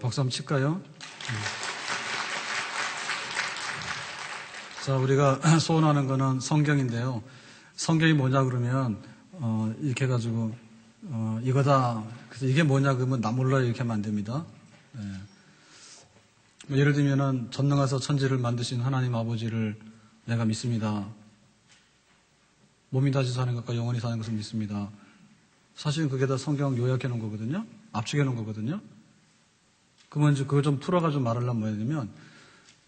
박수 한번 칠까요? 자, 우리가 소원하는 거는 성경인데요. 성경이 뭐냐 그러면 이렇게 해가지고 이거다. 그래서 이게 뭐냐 그러면 나 몰라요 이렇게 하면 안 됩니다. 뭐 예를 들면은 전능하사 천지를 만드신 하나님 아버지를 내가 믿습니다. 몸이 다시 사는 것과 영원히 사는 것을 믿습니다. 사실은 그게 다 성경 요약해 놓은 거거든요. 압축해 놓은 거거든요. 그러면 이제 그걸 좀 풀어가지고 말하려면 뭐냐면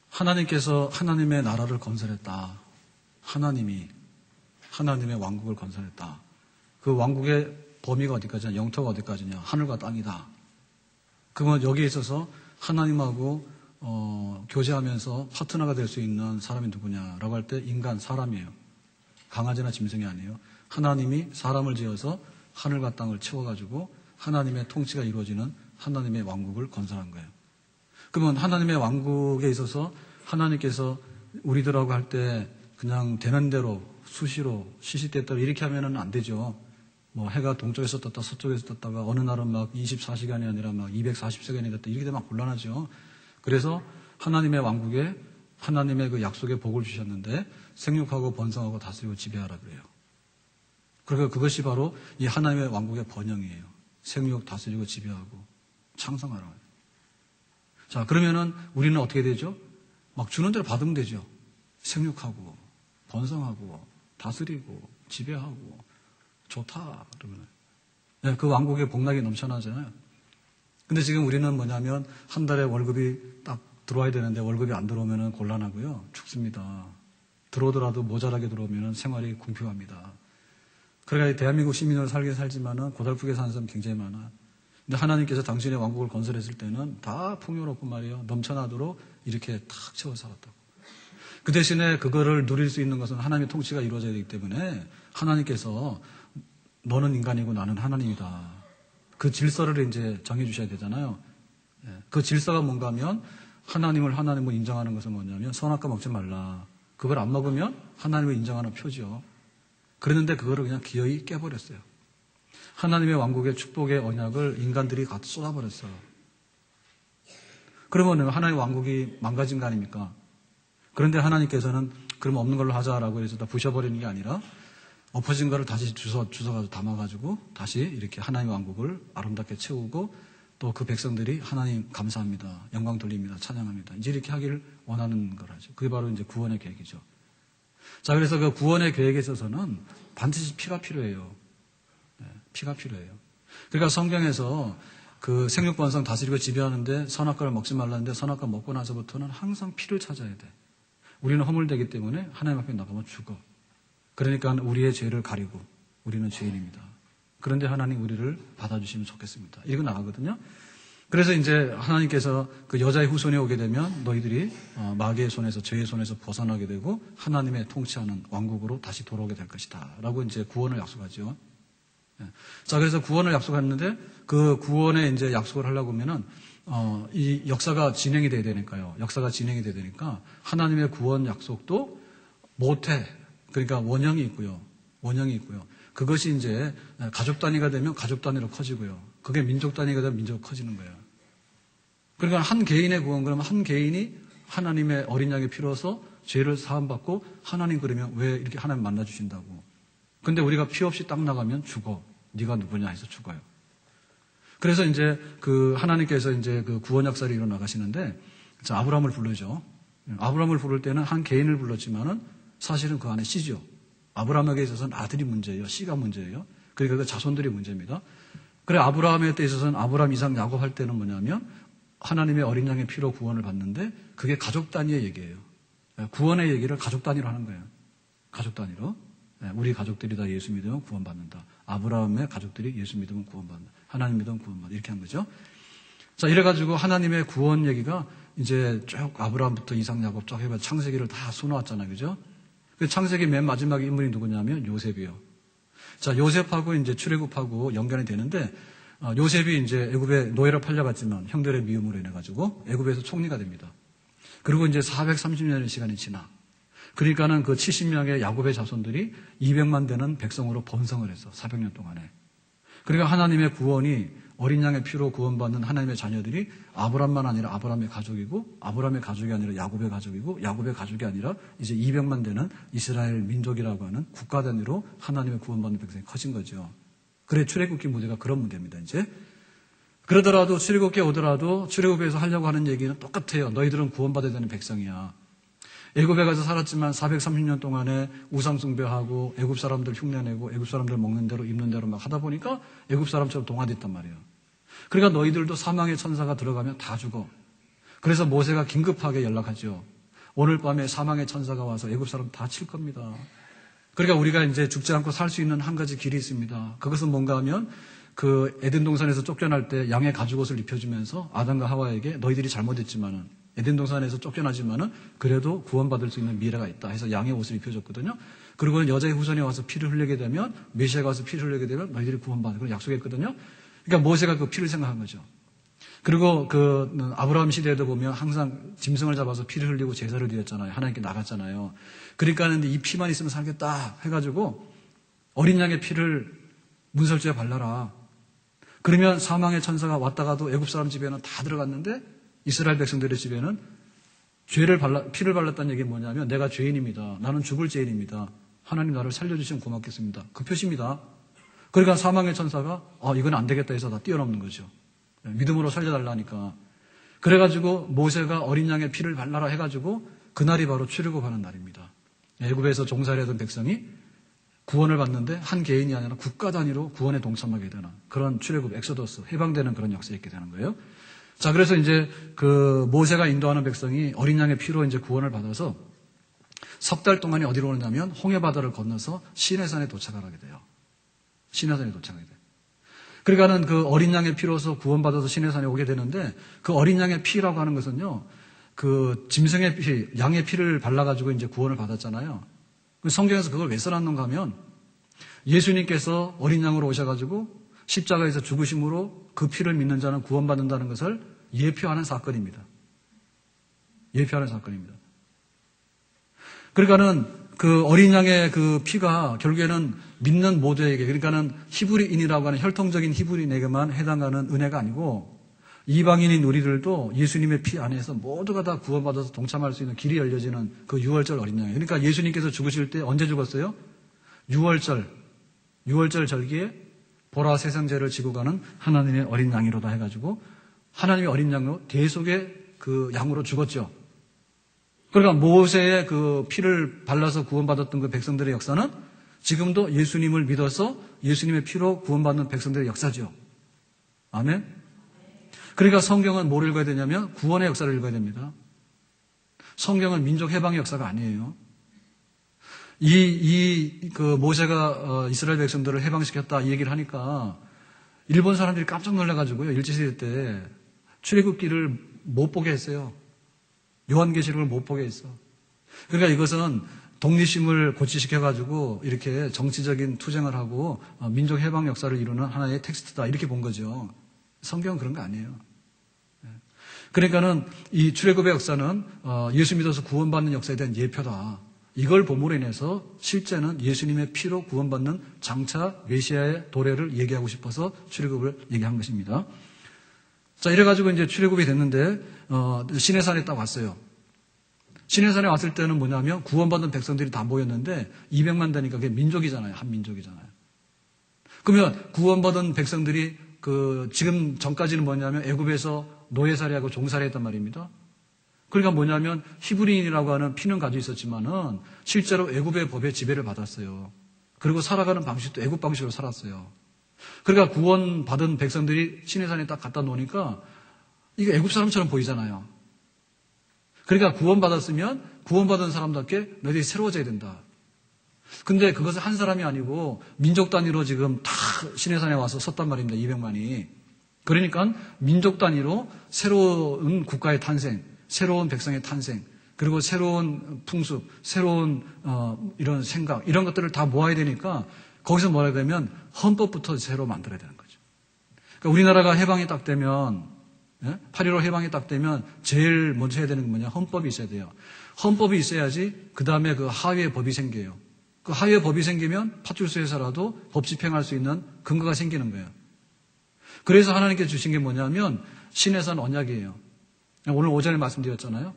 하나님께서 하나님의 나라를 건설했다. 하나님이 하나님의 왕국을 건설했다. 그 왕국의 범위가 어디까지냐? 영토가 어디까지냐? 하늘과 땅이다. 그러면 여기에 있어서 하나님하고 교제하면서 파트너가 될 수 있는 사람이 누구냐라고 할 때 인간, 사람이에요. 강아지나 짐승이 아니에요. 하나님이 사람을 지어서 하늘과 땅을 채워가지고 하나님의 통치가 이루어지는 하나님의 왕국을 건설한 거예요. 그러면 하나님의 왕국에 있어서 하나님께서 우리들하고 할 때 그냥 되는 대로 수시로 시시때때로 이렇게 하면은 안 되죠. 뭐 해가 동쪽에서 떴다 서쪽에서 떴다가 어느 날은 막 24시간이 아니라 막 240시간이 됐다 이렇게 되면 곤란하죠. 그래서 하나님의 왕국에 하나님의 그 약속의 복을 주셨는데 생육하고 번성하고 다스리고 지배하라 그래요. 그러니까 그것이 바로 이 하나님의 왕국의 번영이에요. 생육, 다스리고 지배하고 창성하라. 자, 그러면은 우리는 어떻게 되죠? 막 주는 대로 받으면 되죠. 생육하고 번성하고 다스리고 지배하고 좋다 그러면 네, 그 왕국의 복락이 넘쳐나잖아요. 근데 지금 우리는 뭐냐면 한 달에 월급이 딱 들어와야 되는데 월급이 안 들어오면 곤란하고요. 죽습니다. 들어오더라도 모자라게 들어오면 생활이 궁핍합니다. 그러니까 대한민국 시민으로 살긴 살지만은 고달프게 사는 사람 굉장히 많아. 근데 하나님께서 당신의 왕국을 건설했을 때는 다 풍요롭고 말이에요. 넘쳐나도록 이렇게 탁 채워 살았다고. 그 대신에 그거를 누릴 수 있는 것은 하나님의 통치가 이루어져야 되기 때문에 하나님께서 너는 인간이고 나는 하나님이다. 그 질서를 이제 정해 주셔야 되잖아요. 그 질서가 뭔가 하면 하나님을 하나님으로 인정하는 것은 뭐냐면 선악과 먹지 말라. 그걸 안 먹으면 하나님을 인정하는 표죠. 그랬는데 그거를 그냥 기어이 깨버렸어요. 하나님의 왕국의 축복의 언약을 인간들이 다 쏟아버렸어요. 그러면 하나님의 왕국이 망가진 거 아닙니까? 그런데 하나님께서는 그럼 없는 걸로 하자라고 해서 다 부셔버리는 게 아니라 엎어진 거를 다시 주워가지고 담아가지고 다시 이렇게 하나님의 왕국을 아름답게 채우고 또 그 백성들이 하나님 감사합니다. 영광 돌립니다. 찬양합니다. 이제 이렇게 하기를 원하는 거라죠. 그게 바로 이제 구원의 계획이죠. 자, 그래서 그 구원의 계획에 있어서는 반드시 피가 필요해요. 네, 피가 필요해요. 그러니까 성경에서 그 생육번성 다스리고 지배하는데 선악과를 먹지 말라는데 선악과 먹고 나서부터는 항상 피를 찾아야 돼. 우리는 허물되기 때문에 하나님 앞에 나가면 죽어. 그러니까 우리의 죄를 가리고 우리는 죄인입니다. 그런데 하나님 우리를 받아주시면 좋겠습니다. 이거 나가거든요. 그래서 이제 하나님께서 그 여자의 후손이 오게 되면 너희들이 마귀의 손에서 죄의 손에서 벗어나게 되고 하나님의 통치하는 왕국으로 다시 돌아오게 될 것이다. 라고 이제 구원을 약속하죠. 자, 그래서 구원을 약속했는데 그 구원에 이제 약속을 하려고 하면은 이 역사가 진행이 돼야 되니까요. 역사가 진행이 돼야 되니까 하나님의 구원 약속도 못해. 그러니까 원형이 있고요. 원형이 있고요. 그것이 이제 가족 단위가 되면 가족 단위로 커지고요. 그게 민족 단위가 되면 민족으로 커지는 거예요. 그러니까 한 개인의 구원, 그러면 한 개인이 하나님의 어린 양이 필요해서 죄를 사함받고 하나님 그러면 왜 이렇게 하나님 만나주신다고. 근데 우리가 피 없이 딱 나가면 죽어. 네가 누구냐 해서 죽어요. 그래서 이제 그 하나님께서 이제 그 구원 역사를 일어 나가시는데 자, 아브라함을 부르죠. 아브라함을 부를 때는 한 개인을 불렀지만은 사실은 그 안에 씨죠. 아브라함에게 있어서는 아들이 문제예요. 씨가 문제예요. 그러니까 그 자손들이 문제입니다. 그래 아브라함에 있어서는 아브라함, 이삭, 야곱 할 때는 뭐냐면 하나님의 어린 양의 피로 구원을 받는데 그게 가족 단위의 얘기예요. 구원의 얘기를 가족 단위로 하는 거예요. 가족 단위로. 우리 가족들이 다 예수 믿으면 구원받는다. 아브라함의 가족들이 예수 믿으면 구원받는다. 하나님 믿으면 구원받는다. 이렇게 한 거죠. 자, 이래가지고 하나님의 구원 얘기가 이제 쭉 아브라함부터 이삭, 야곱 쭉 해봐 창세기를 다 쏘아왔잖아요. 그죠? 그 창세기 맨 마지막 인물이 누구냐면 요셉이요. 자, 요셉하고 이제 출애굽하고 연관이 되는데 요셉이 이제 애굽에 노예로 팔려갔지만 형들의 미움으로 인해 가지고 애굽에서 총리가 됩니다. 그리고 이제 430년의 시간이 지나. 그러니까는 그 70명의 야곱의 자손들이 200만 되는 백성으로 번성을 했어. 400년 동안에. 그러니까 하나님의 구원이 어린 양의 피로 구원받는 하나님의 자녀들이 아브람만 아니라 아브람의 가족이고 아브람의 가족이 아니라 야곱의 가족이고 야곱의 가족이 아니라 이제 200만 되는 이스라엘 민족이라고 하는 국가 단위로 하나님의 구원받는 백성이 커진 거죠. 그래 출애굽기 무대가 그런 무대입니다. 이제 그러더라도 출애굽기에 오더라도 출애굽에서 하려고 하는 얘기는 똑같아요. 너희들은 구원받아야 되는 백성이야. 애굽에 가서 살았지만 430년 동안에 우상 숭배하고 애굽 사람들 흉내내고 애굽 사람들 먹는 대로 입는 대로 막 하다 보니까 애굽 사람처럼 동화됐단 말이에요. 그러니까 너희들도 사망의 천사가 들어가면 다 죽어. 그래서 모세가 긴급하게 연락하죠. 오늘 밤에 사망의 천사가 와서 애굽 사람 다 칠 겁니다. 그러니까 우리가 이제 죽지 않고 살 수 있는 한 가지 길이 있습니다. 그것은 뭔가 하면 그 에덴 동산에서 쫓겨날 때 양의 가죽옷을 입혀주면서 아담과 하와에게 너희들이 잘못했지만은 에덴 동산에서 쫓겨나지만은 그래도 구원받을 수 있는 미래가 있다 해서 양의 옷을 입혀줬거든요. 그리고 여자의 후손이 와서 피를 흘리게 되면 메시아가 와서 피를 흘리게 되면 너희들이 구원받을 그런 약속했거든요. 그러니까 모세가 그 피를 생각한 거죠. 그리고 그 아브라함 시대에도 보면 항상 짐승을 잡아서 피를 흘리고 제사를 드렸잖아요. 하나님께 나갔잖아요. 그러니까 이 피만 있으면 살겠다 해가지고 어린 양의 피를 문설주에 발라라. 그러면 사망의 천사가 왔다가도 애굽 사람 집에는 다 들어갔는데 이스라엘 백성들의 집에는 피를 발랐다는 얘기는 뭐냐면 내가 죄인입니다. 나는 죽을 죄인입니다. 하나님 나를 살려주시면 고맙겠습니다. 그 표시입니다. 그러니까 사망의 천사가 이건 안 되겠다 해서 다 뛰어넘는 거죠. 믿음으로 살려달라니까. 그래가지고 모세가 어린 양의 피를 발라라 해가지고 그날이 바로 출애굽하는 날입니다. 애굽에서 종살이 하던 백성이 구원을 받는데 한 개인이 아니라 국가 단위로 구원에 동참하게 되는 그런 출애굽 엑소더스 해방되는 그런 역사가 있게 되는 거예요. 자, 그래서 이제 그 모세가 인도하는 백성이 어린 양의 피로 이제 구원을 받아서 석 달 동안이 어디로 오느냐면 홍해 바다를 건너서 시내산에 도착을 하게 돼요. 시내산에 도착하게 돼요. 그러니까는 그 어린 양의 피로서 구원받아서 시내산에 오게 되는데 그 어린 양의 피라고 하는 것은요, 그 짐승의 피, 양의 피를 발라가지고 이제 구원을 받았잖아요. 성경에서 그걸 왜 써놨는가 하면 예수님께서 어린 양으로 오셔가지고 십자가에서 죽으심으로 그 피를 믿는 자는 구원받는다는 것을 예표하는 사건입니다. 예표하는 사건입니다. 그러니까는 그 어린 양의 그 피가 결국에는 믿는 모두에게, 그러니까는 히브리인이라고 하는 혈통적인 히브리인에게만 해당하는 은혜가 아니고 이방인인 우리들도 예수님의 피 안에서 모두가 다 구원받아서 동참할 수 있는 길이 열려지는 그 6월절 어린 양이에요. 그러니까 예수님께서 죽으실 때 언제 죽었어요? 6월절 절기에 보라 세상 죄를 지고 가는 하나님의 어린 양이로다 해가지고 하나님의 어린 양으로 대속의 그 양으로 죽었죠. 그러니까 모세의 그 피를 발라서 구원받았던 그 백성들의 역사는 지금도 예수님을 믿어서 예수님의 피로 구원받는 백성들의 역사죠. 아멘. 그러니까 성경은 뭘 읽어야 되냐면 구원의 역사를 읽어야 됩니다. 성경은 민족 해방의 역사가 아니에요. 그 모세가 이스라엘 백성들을 해방시켰다 이 얘기를 하니까 일본 사람들이 깜짝 놀라가지고요. 일제시대 때 출애굽기를 못 보게 했어요. 요한계시록을 못 보게 했어. 그러니까 이것은 독립심을 고취시켜가지고 이렇게 정치적인 투쟁을 하고 민족 해방 역사를 이루는 하나의 텍스트다 이렇게 본 거죠. 성경은 그런 거 아니에요. 그러니까는 이 출애굽의 역사는 예수 믿어서 구원받는 역사에 대한 예표다. 이걸 본으로 인해서 실제는 예수님의 피로 구원받는 장차 메시아의 도래를 얘기하고 싶어서 출애굽을 얘기한 것입니다. 자, 이래가지고 이제 출애굽이 됐는데 시내산에 딱 왔어요. 시내산에 왔을 때는 뭐냐면 구원받은 백성들이 다 모였는데 200만 되니까 그게 민족이잖아요. 한 민족이잖아요. 그러면 구원받은 백성들이 지금 전까지는 뭐냐면 애굽에서 노예살이하고 종살이 했단 말입니다. 그러니까 뭐냐면 히브리인이라고 하는 피는 가지고 있었지만은 실제로 애굽의 법에 지배를 받았어요. 그리고 살아가는 방식도 애굽 방식으로 살았어요. 그러니까 구원받은 백성들이 시내산에 딱 갖다 놓으니까 이게 애굽 사람처럼 보이잖아요. 그러니까 구원받았으면 구원받은 사람답게 너희들이 새로워져야 된다. 근데 그것은 한 사람이 아니고 민족 단위로 지금 다 시내산에 와서 섰단 말입니다. 200만이. 그러니까 민족 단위로 새로운 국가의 탄생, 새로운 백성의 탄생, 그리고 새로운 풍습, 새로운 이런 생각, 이런 것들을 다 모아야 되니까 거기서 뭐라 되면 헌법부터 새로 만들어야 되는 거죠. 그러니까 우리나라가 해방이 딱 되면 8.15 해방이 딱 되면 제일 먼저 해야 되는 게 뭐냐? 헌법이 있어야 돼요. 헌법이 있어야지 그 다음에 그 하위의 법이 생겨요. 그 하위의 법이 생기면 파출소에서라도 법 집행할 수 있는 근거가 생기는 거예요. 그래서 하나님께 주신 게 뭐냐면 신에선 언약이에요. 오늘 오전에 말씀드렸잖아요.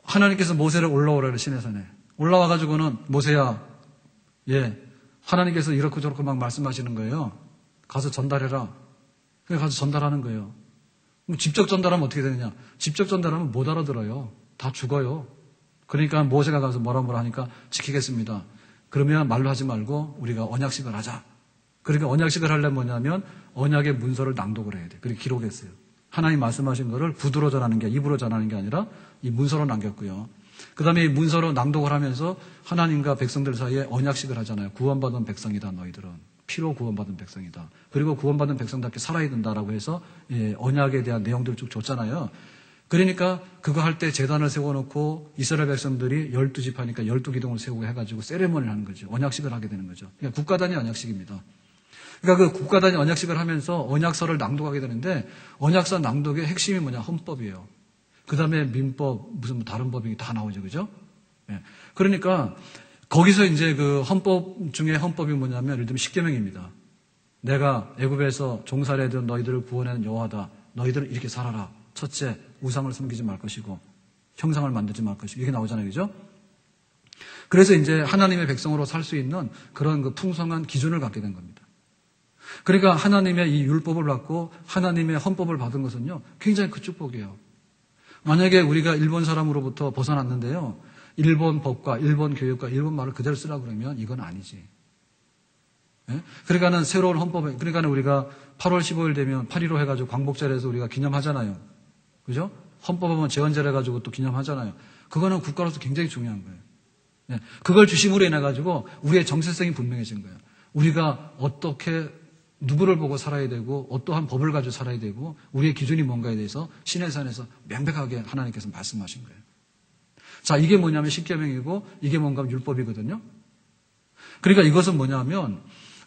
하나님께서 모세를 올라오라고 신에산에 올라와가지고는 모세야, 하나님께서 이렇고 저렇고 막 말씀하시는 거예요. 가서 전달해라. 그래서 가서 전달하는 거예요. 직접 전달하면 어떻게 되느냐? 직접 전달하면 못 알아들어요. 다 죽어요. 그러니까 모세가 가서 뭐라 하니까 지키겠습니다. 그러면 말로 하지 말고 우리가 언약식을 하자. 그러니까 언약식을 하려면 뭐냐면 언약의 문서를 낭독을 해야 돼. 그리고 기록했어요. 하나님 말씀하신 거를 구두로 전하는 게 입으로 전하는 게 아니라 이 문서로 남겼고요. 그 다음에 이 문서로 낭독을 하면서 하나님과 백성들 사이에 언약식을 하잖아요. 구원받은 백성이다 너희들은. 피로 구원받은 백성이다. 그리고 구원받은 백성답게 살아야 된다라고 해서 언약에 대한 내용들을 쭉 줬잖아요. 그러니까 그거 할 때 제단을 세워놓고 이스라엘 백성들이 12지파니까 12기둥을 세우고 해가지고 세레머니를 하는 거죠. 언약식을 하게 되는 거죠. 그러니까 국가단위 언약식입니다. 그러니까 그 국가단위 언약식을 하면서 언약서를 낭독하게 되는데 언약서 낭독의 핵심이 뭐냐? 헌법이에요. 그 다음에 민법, 무슨 다른 법이 다 나오죠. 그죠? 그러니까 거기서 이제 그 헌법 중에 헌법이 뭐냐면 예를 들면 십계명입니다. 내가 애굽에서 종살이하던 너희들을 구원하는 여호와다. 너희들은 이렇게 살아라. 첫째, 우상을 섬기지 말 것이고 형상을 만들지 말 것이고 이게 나오잖아요. 그죠? 그래서 이제 하나님의 백성으로 살 수 있는 그런 그 풍성한 기준을 갖게 된 겁니다. 그러니까 하나님의 이 율법을 받고 하나님의 헌법을 받은 것은요, 굉장히 큰 축복이에요. 만약에 우리가 일본 사람으로부터 벗어났는데요, 일본 법과 일본 교육과 일본 말을 그대로 쓰라고 그러면 이건 아니지. 그러니까는 새로운 헌법에, 그러니까는 우리가 8월 15일 되면 8.15 해가지고 광복절에서 우리가 기념하잖아요. 그죠? 헌법하면 재헌절 해가지고 또 기념하잖아요. 그거는 국가로서 굉장히 중요한 거예요. 그걸 주심으로 인해가지고 우리의 정체성이 분명해진 거예요. 우리가 어떻게 누구를 보고 살아야 되고 어떠한 법을 가지고 살아야 되고 우리의 기준이 뭔가에 대해서 신의 산에서 명백하게 하나님께서 말씀하신 거예요. 자, 이게 뭐냐면 십계명이고 이게 뭔가 율법이거든요. 그러니까 이것은 뭐냐면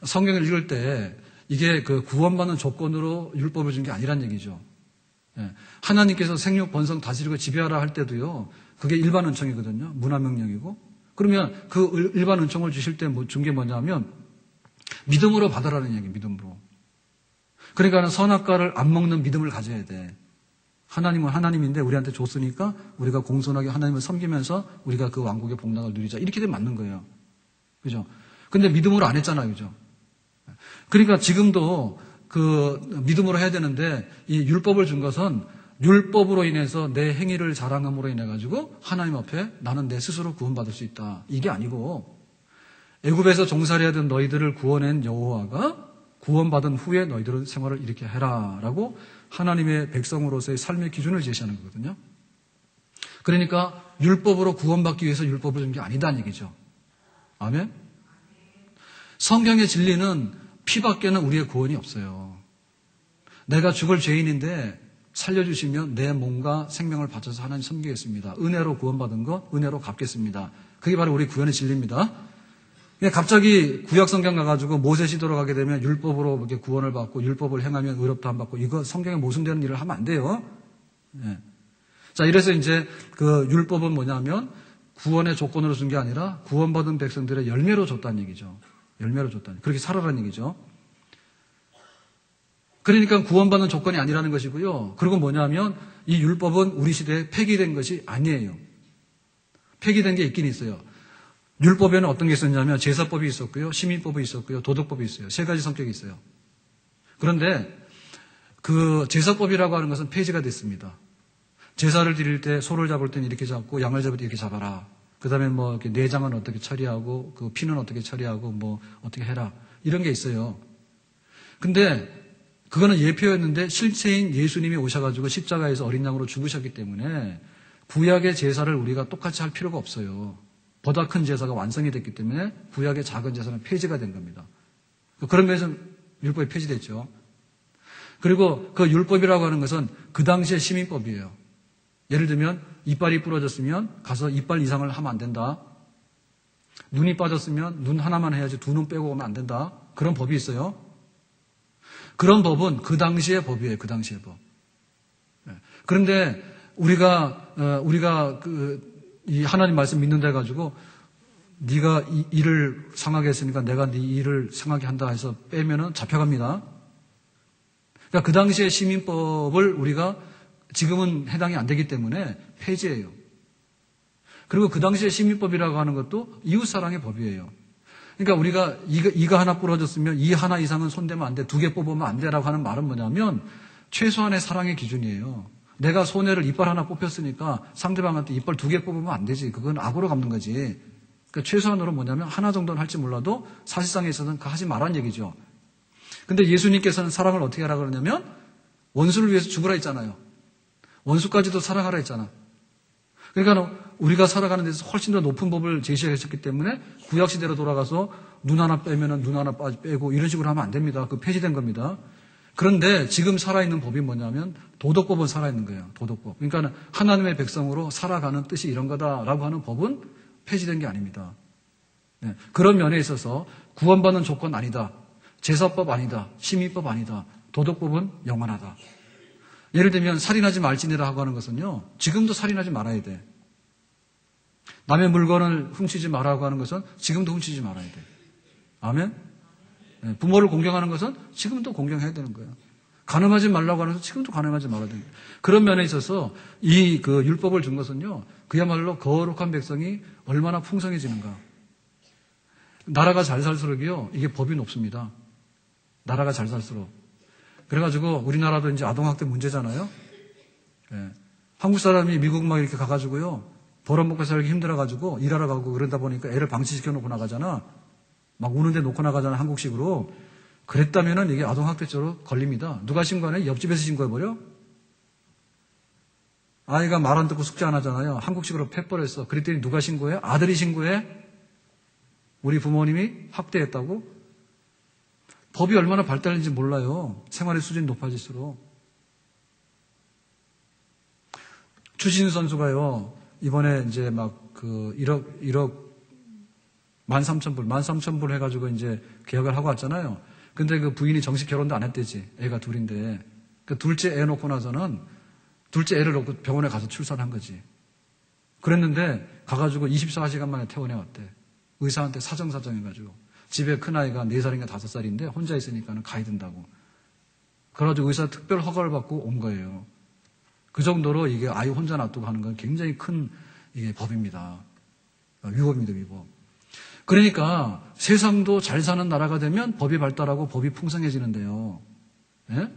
성경을 읽을 때 이게 그 구원받는 조건으로 율법을 준 게 아니란 얘기죠. 하나님께서 생육, 번성, 다스리고 지배하라 할 때도요, 그게 일반 은총이거든요. 문화명령이고. 그러면 그 일반 은총을 주실 때 준 게 뭐냐면 믿음으로 받으라는 얘기, 믿음으로. 그러니까 선악과를 안 먹는 믿음을 가져야 돼. 하나님은 하나님인데 우리한테 줬으니까 우리가 공손하게 하나님을 섬기면서 우리가 그 왕국의 복락을 누리자. 이렇게 되면 맞는 거예요. 그죠? 근데 믿음으로 안 했잖아요. 그죠? 그러니까 지금도 그 믿음으로 해야 되는데 이 율법을 준 것은 율법으로 인해서 내 행위를 자랑함으로 인해 가지고 하나님 앞에 나는 내 스스로 구원받을 수 있다. 이게 아니고 애굽에서 종살이하던 너희들을 구원한 여호와가 구원받은 후에 너희들은 생활을 이렇게 해라라고 하나님의 백성으로서의 삶의 기준을 제시하는 거거든요. 그러니까 율법으로 구원받기 위해서 율법을 준 게 아니다는 얘기죠. 아멘? 성경의 진리는 피밖에는 우리의 구원이 없어요. 내가 죽을 죄인인데 살려주시면 내 몸과 생명을 바쳐서 하나님 섬기겠습니다. 은혜로 구원받은 것, 은혜로 갚겠습니다. 그게 바로 우리 구원의 진리입니다. 갑자기 구약 성경 가가지고 모세 시대로 가게 되면 율법으로 이렇게 구원을 받고 율법을 행하면 의롭다 안 받고 이거 성경에 모순되는 일을 하면 안 돼요. 자, 이래서 이제 그 율법은 뭐냐면 구원의 조건으로 준 게 아니라 구원받은 백성들의 열매로 줬다는 얘기죠. 열매로 줬다는, 그렇게 살아라는 얘기죠. 그러니까 구원받는 조건이 아니라는 것이고요. 그리고 뭐냐면 이 율법은 우리 시대에 폐기된 것이 아니에요. 폐기된 게 있긴 있어요. 율법에는 어떤 게 있었냐면 제사법이 있었고요. 시민법이 있었고요. 도덕법이 있어요. 세 가지 성격이 있어요. 그런데 그 제사법이라고 하는 것은 폐지가 됐습니다. 제사를 드릴 때 소를 잡을 때는 이렇게 잡고 양을 잡을 때 이렇게 잡아라. 그 다음에 뭐 내장은 어떻게 처리하고 그 피는 어떻게 처리하고 뭐 어떻게 해라. 이런 게 있어요. 근데 그거는 예표였는데 실체인 예수님이 오셔가지고 십자가에서 어린 양으로 죽으셨기 때문에 구약의 제사를 우리가 똑같이 할 필요가 없어요. 보다 큰 제사가 완성이 됐기 때문에 구약의 작은 제사는 폐지가 된 겁니다. 그런 면에서 율법이 폐지됐죠. 그리고 그 율법이라고 하는 것은 그 당시의 시민법이에요. 예를 들면 이빨이 부러졌으면 가서 이빨 이상을 하면 안 된다. 눈이 빠졌으면 눈 하나만 해야지 두 눈 빼고 오면 안 된다. 그런 법이 있어요. 그런 법은 그 당시의 법이에요. 그 당시의 법. 그런데 우리가 이 하나님 말씀 믿는다 해가지고 네가 이 일을 상하게 했으니까 내가 네 일을 상하게 한다 해서 빼면은 잡혀갑니다. 그러니까 그 당시의 시민법을 우리가 지금은 해당이 안 되기 때문에 폐지해요. 그리고 그 당시의 시민법이라고 하는 것도 이웃사랑의 법이에요. 그러니까 우리가 이가 하나 부러졌으면 이 하나 이상은 손대면 안 돼, 2개 뽑으면 안 돼라고 하는 말은 뭐냐면 최소한의 사랑의 기준이에요. 내가 손해를 이빨 하나 뽑혔으니까 상대방한테 이빨 2개 뽑으면 안 되지. 그건 악으로 갚는 거지. 그러니까 최소한으로 뭐냐면 하나 정도는 할지 몰라도 사실상에 있어서는 하지 말란 얘기죠. 근데 예수님께서는 사랑을 어떻게 하라 그러냐면 원수를 위해서 죽으라 했잖아요. 원수까지도 사랑하라 했잖아. 그러니까 우리가 살아가는 데서 훨씬 더 높은 법을 제시하셨기 때문에 구약시대로 돌아가서 눈 하나 빼면은 눈 하나 빼고 이런 식으로 하면 안 됩니다. 그 폐지된 겁니다. 그런데 지금 살아있는 법이 뭐냐면 도덕법은 살아있는 거예요. 도덕법. 그러니까 하나님의 백성으로 살아가는 뜻이 이런 거다라고 하는 법은 폐지된 게 아닙니다. 네. 그런 면에 있어서 구원받는 조건 아니다. 제사법 아니다. 시민법 아니다. 도덕법은 영원하다. 예를 들면 살인하지 말지니라 하고 하는 것은요. 지금도 살인하지 말아야 돼. 남의 물건을 훔치지 말라고 하는 것은 지금도 훔치지 말아야 돼. 아멘? 네. 부모를 공경하는 것은 지금도 공경해야 되는 거예요. 간음하지 말라고 하는 것은 지금도 간음하지 말아야 됩니다. 그런 면에 있어서 이 율법을 준 것은요. 그야말로 거룩한 백성이 얼마나 풍성해지는가. 나라가 잘 살수록이요. 이게 법이 높습니다. 나라가 잘 살수록. 그래가지고 우리나라도 이제 아동학대 문제잖아요. 예. 한국 사람이 미국 막 이렇게 가가지고요. 벌어먹고 살기 힘들어가지고 일하러 가고 그러다 보니까 애를 방치시켜 놓고 나가잖아. 막 우는데 놓고 나가잖아. 한국식으로. 그랬다면은 이게 아동학대죄로 걸립니다. 누가 신고하냐? 옆집에서 신고해버려? 아이가 말 안 듣고 숙제 안 하잖아요. 한국식으로 패버렸어. 그랬더니 누가 신고해? 아들이 신고해? 우리 부모님이 학대했다고? 법이 얼마나 발달했는지 몰라요. 생활의 수준이 높아질수록. 추신수 선수가요, 이번에 이제 막 1억 13,000불 해가지고 이제 계약을 하고 왔잖아요. 근데 그 부인이 정식 결혼도 안 했대지. 애가 둘인데. 그 둘째 애 놓고 나서는 둘째 애를 놓고 병원에 가서 출산한 거지. 그랬는데 가가지고 24시간 만에 퇴원해 왔대. 의사한테 사정사정해가지고. 집에 큰아이가 4살인가 5살인데 혼자 있으니까는 가야 된다고. 그래가지고 의사 특별 허가를 받고 온 거예요. 그 정도로 이게 아이 혼자 놔두고 하는 건 굉장히 큰 이게 법입니다. 위법입니다, 위법. 그러니까 세상도 잘 사는 나라가 되면 법이 발달하고 법이 풍성해지는데요. 예?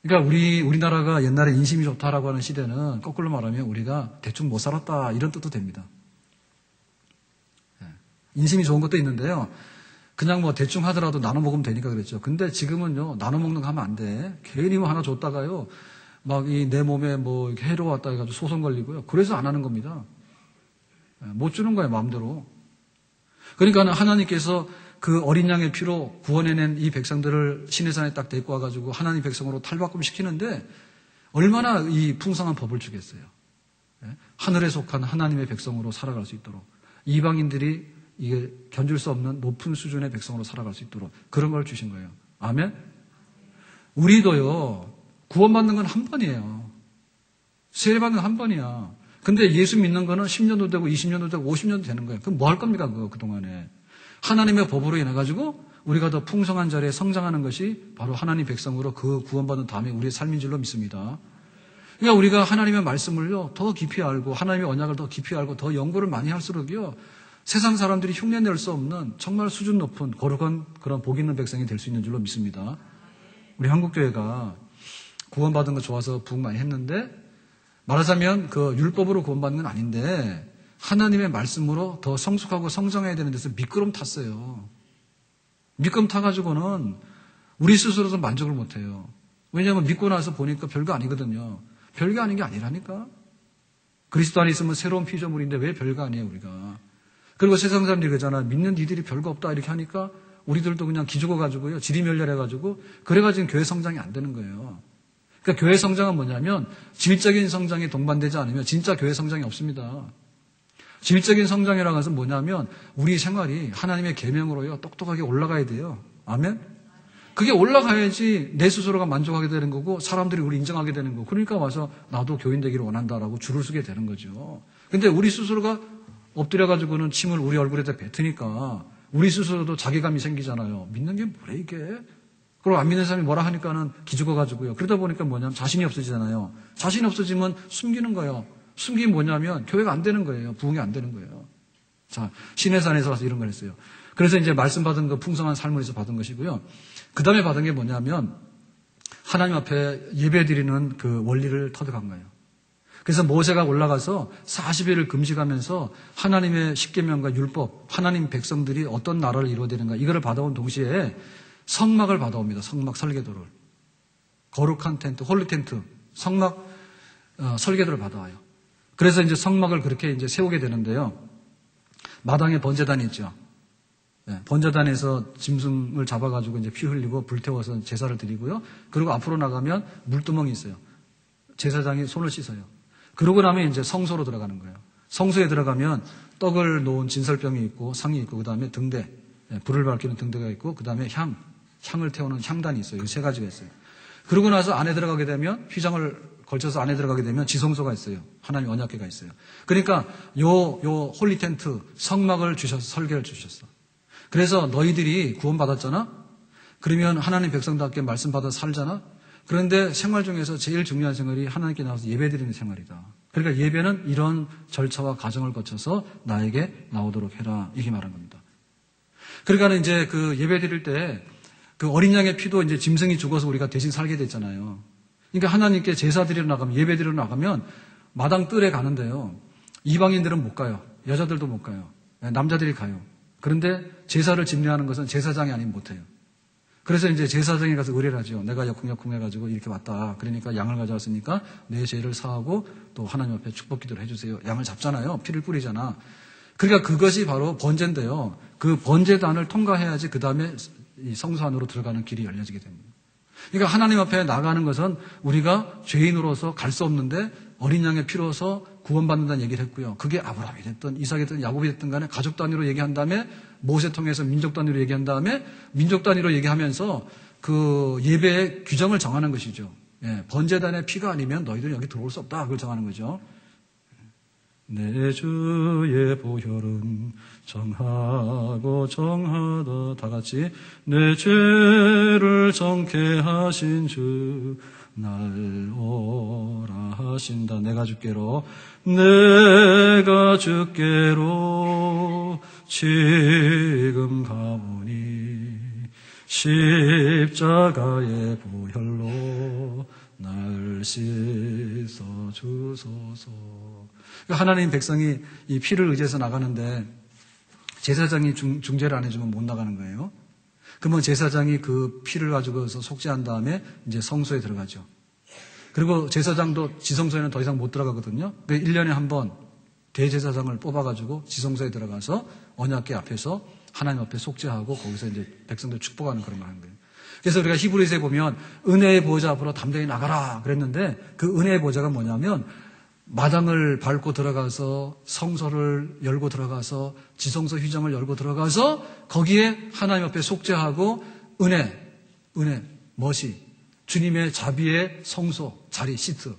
그러니까 우리나라가 옛날에 인심이 좋다라고 하는 시대는 거꾸로 말하면 우리가 대충 못 살았다 이런 뜻도 됩니다. 인심이 좋은 것도 있는데요. 그냥 뭐 대충 하더라도 나눠 먹으면 되니까 그랬죠. 근데 지금은요, 나눠 먹는 거 하면 안 돼. 괜히 뭐 하나 줬다가요, 막 내 몸에 뭐 해로 왔다 해가지고 소송 걸리고요. 그래서 안 하는 겁니다. 못 주는 거예요, 마음대로. 그러니까 하나님께서 그 어린 양의 피로 구원해낸 이 백성들을 시내산에 딱 데리고 와가지고 하나님 백성으로 탈바꿈 시키는데 얼마나 이 풍성한 법을 주겠어요. 하늘에 속한 하나님의 백성으로 살아갈 수 있도록. 이방인들이 이게 견줄 수 없는 높은 수준의 백성으로 살아갈 수 있도록 그런 걸 주신 거예요. 아멘? 우리도요, 구원받는 건 한 번이에요. 세례받는 건 한 번이야. 근데 예수 믿는 거는 10년도 되고 20년도 되고 50년도 되는 거예요. 그럼 뭐 할 겁니까, 그동안에? 하나님의 법으로 인해가지고 우리가 더 풍성한 자리에 성장하는 것이 바로 하나님 백성으로 그 구원받은 다음에 우리의 삶인 줄로 믿습니다. 그러니까 우리가 하나님의 말씀을요, 더 깊이 알고 하나님의 언약을 더 깊이 알고 더 연구를 많이 할수록요, 세상 사람들이 흉내낼 수 없는 정말 수준 높은 거룩한 그런 복 있는 백성이 될 수 있는 줄로 믿습니다. 우리 한국교회가 구원받은 거 좋아서 부흥 많이 했는데 말하자면 그 율법으로 구원받는 건 아닌데 하나님의 말씀으로 더 성숙하고 성장해야 되는 데서 미끄럼 탔어요. 미끄럼 타가지고는 우리 스스로도 만족을 못해요. 왜냐하면 믿고 나서 보니까 별거 아니거든요. 별거 아닌 게 아니라니까. 그리스도 안에 있으면 새로운 피조물인데 왜 별거 아니에요, 우리가. 그리고 세상 사람들이 그러잖아. 믿는 니들이 별거 없다 이렇게 하니까 우리들도 그냥 기죽어가지고요. 지리멸렬해가지고 그래가지고 교회 성장이 안 되는 거예요. 그러니까 교회 성장은 뭐냐면 질적인 성장에 동반되지 않으면 진짜 교회 성장이 없습니다. 질적인 성장이라는 것은 뭐냐면 우리 생활이 하나님의 계명으로요. 똑똑하게 올라가야 돼요. 아멘? 그게 올라가야지 내 스스로가 만족하게 되는 거고 사람들이 우리 인정하게 되는 거고 그러니까 와서 나도 교인 되기를 원한다라고 줄을 서게 되는 거죠. 근데 우리 스스로가 엎드려가지고는 침을 우리 얼굴에다 뱉으니까 우리 스스로도 자괴감이 생기잖아요. 믿는 게 뭐래 이게? 그리고 안 믿는 사람이 뭐라 하니까는 기죽어가지고요. 그러다 보니까 뭐냐면 자신이 없어지잖아요. 자신이 없어지면 숨기는 거예요. 숨기면 뭐냐면 교회가 안 되는 거예요. 부흥이 안 되는 거예요. 자, 시내산에서 와서 이런 걸 했어요. 그래서 이제 말씀 받은 거 풍성한 삶을 위해서 받은 것이고요. 그 다음에 받은 게 뭐냐면 하나님 앞에 예배 드리는 그 원리를 터득한 거예요. 그래서 모세가 올라가서 40일을 금식하면서 하나님의 십계명과 율법, 하나님 백성들이 어떤 나라를 이루어야 되는가 이거를 받아온 동시에 성막을 받아옵니다. 성막 설계도를. 거룩한 텐트, 홀리 텐트, 성막 설계도를 받아와요. 그래서 이제 성막을 그렇게 이제 세우게 되는데요. 마당에 번제단이 있죠. 번제단에서 짐승을 잡아가지고 이제 피 흘리고 불태워서 제사를 드리고요. 그리고 앞으로 나가면 물두멍이 있어요. 제사장이 손을 씻어요. 그러고 나면 이제 성소로 들어가는 거예요. 성소에 들어가면 떡을 놓은 진설병이 있고 상이 있고 그 다음에 등대, 불을 밝히는 등대가 있고 그 다음에 향을 태우는 향단이 있어요. 이 세 가지가 있어요. 그러고 나서 안에 들어가게 되면 휘장을 걸쳐서 안에 들어가게 되면 지성소가 있어요. 하나님 언약궤가 있어요. 그러니까 요 홀리 텐트 성막을 주셔서 설계를 주셨어. 그래서 너희들이 구원받았잖아? 그러면 하나님 백성답게 말씀 받아 살잖아? 그런데 생활 중에서 제일 중요한 생활이 하나님께 나와서 예배 드리는 생활이다. 그러니까 예배는 이런 절차와 과정을 거쳐서 나에게 나오도록 해라. 이게 말한 겁니다. 그러니까 이제 그 예배 드릴 때 그 어린 양의 피도 이제 짐승이 죽어서 우리가 대신 살게 됐잖아요. 그러니까 하나님께 제사 드리러 나가면, 예배 드리러 나가면 마당 뜰에 가는데요. 이방인들은 못 가요. 여자들도 못 가요. 남자들이 가요. 그런데 제사를 집례하는 것은 제사장이 아니면 못 해요. 그래서 이제 제사장에 가서 의뢰를 하죠. 내가 역쿵역쿵 해가지고 이렇게 왔다. 그러니까 양을 가져왔으니까 내 죄를 사하고 또 하나님 앞에 축복 기도를 해주세요. 양을 잡잖아요. 피를 뿌리잖아. 그러니까 그것이 바로 번제인데요. 그 번제단을 통과해야지 그 다음에 이 성소 안으로 들어가는 길이 열려지게 됩니다. 그러니까 하나님 앞에 나가는 것은 우리가 죄인으로서 갈 수 없는데 어린 양의 피로서 구원받는다는 얘기를 했고요. 그게 아브라함이 됐든 이삭이 됐든 야곱이 됐든 간에 가족 단위로 얘기한 다음에 모세 통해서 민족 단위로 얘기한 다음에 민족 단위로 얘기하면서 그 예배의 규정을 정하는 것이죠. 번제단의 피가 아니면 너희들은 여기 들어올 수 없다. 그걸 정하는 거죠. 내 주의 보혈은 정하고 정하다. 다 같이 내 죄를 정케 하신 주 날 오라 하신다. 내가 주께로 지금 가보니 십자가의 보혈로 날 씻어 주소서. 하나님 백성이 이 피를 의지해서 나가는데 제사장이 중재를 안 해주면 못 나가는 거예요. 그러면 제사장이 그 피를 가지고서 속죄한 다음에 이제 성소에 들어가죠. 그리고 제사장도 지성소에는 더 이상 못 들어가거든요. 1년에 한 번 대제사장을 뽑아가지고 지성소에 들어가서 언약궤 앞에서 하나님 앞에 속죄하고 거기서 이제 백성들 축복하는 그런 걸 하는 거예요. 그래서 우리가 히브리서에 보면 은혜의 보좌 앞으로 담대히 나가라 그랬는데 그 은혜의 보좌가 뭐냐면 마당을 밟고 들어가서 성소를 열고 들어가서 지성소 휘장을 열고 들어가서 거기에 하나님 앞에 속죄하고 은혜, 멋이 주님의 자비의 성소, 자리, 시트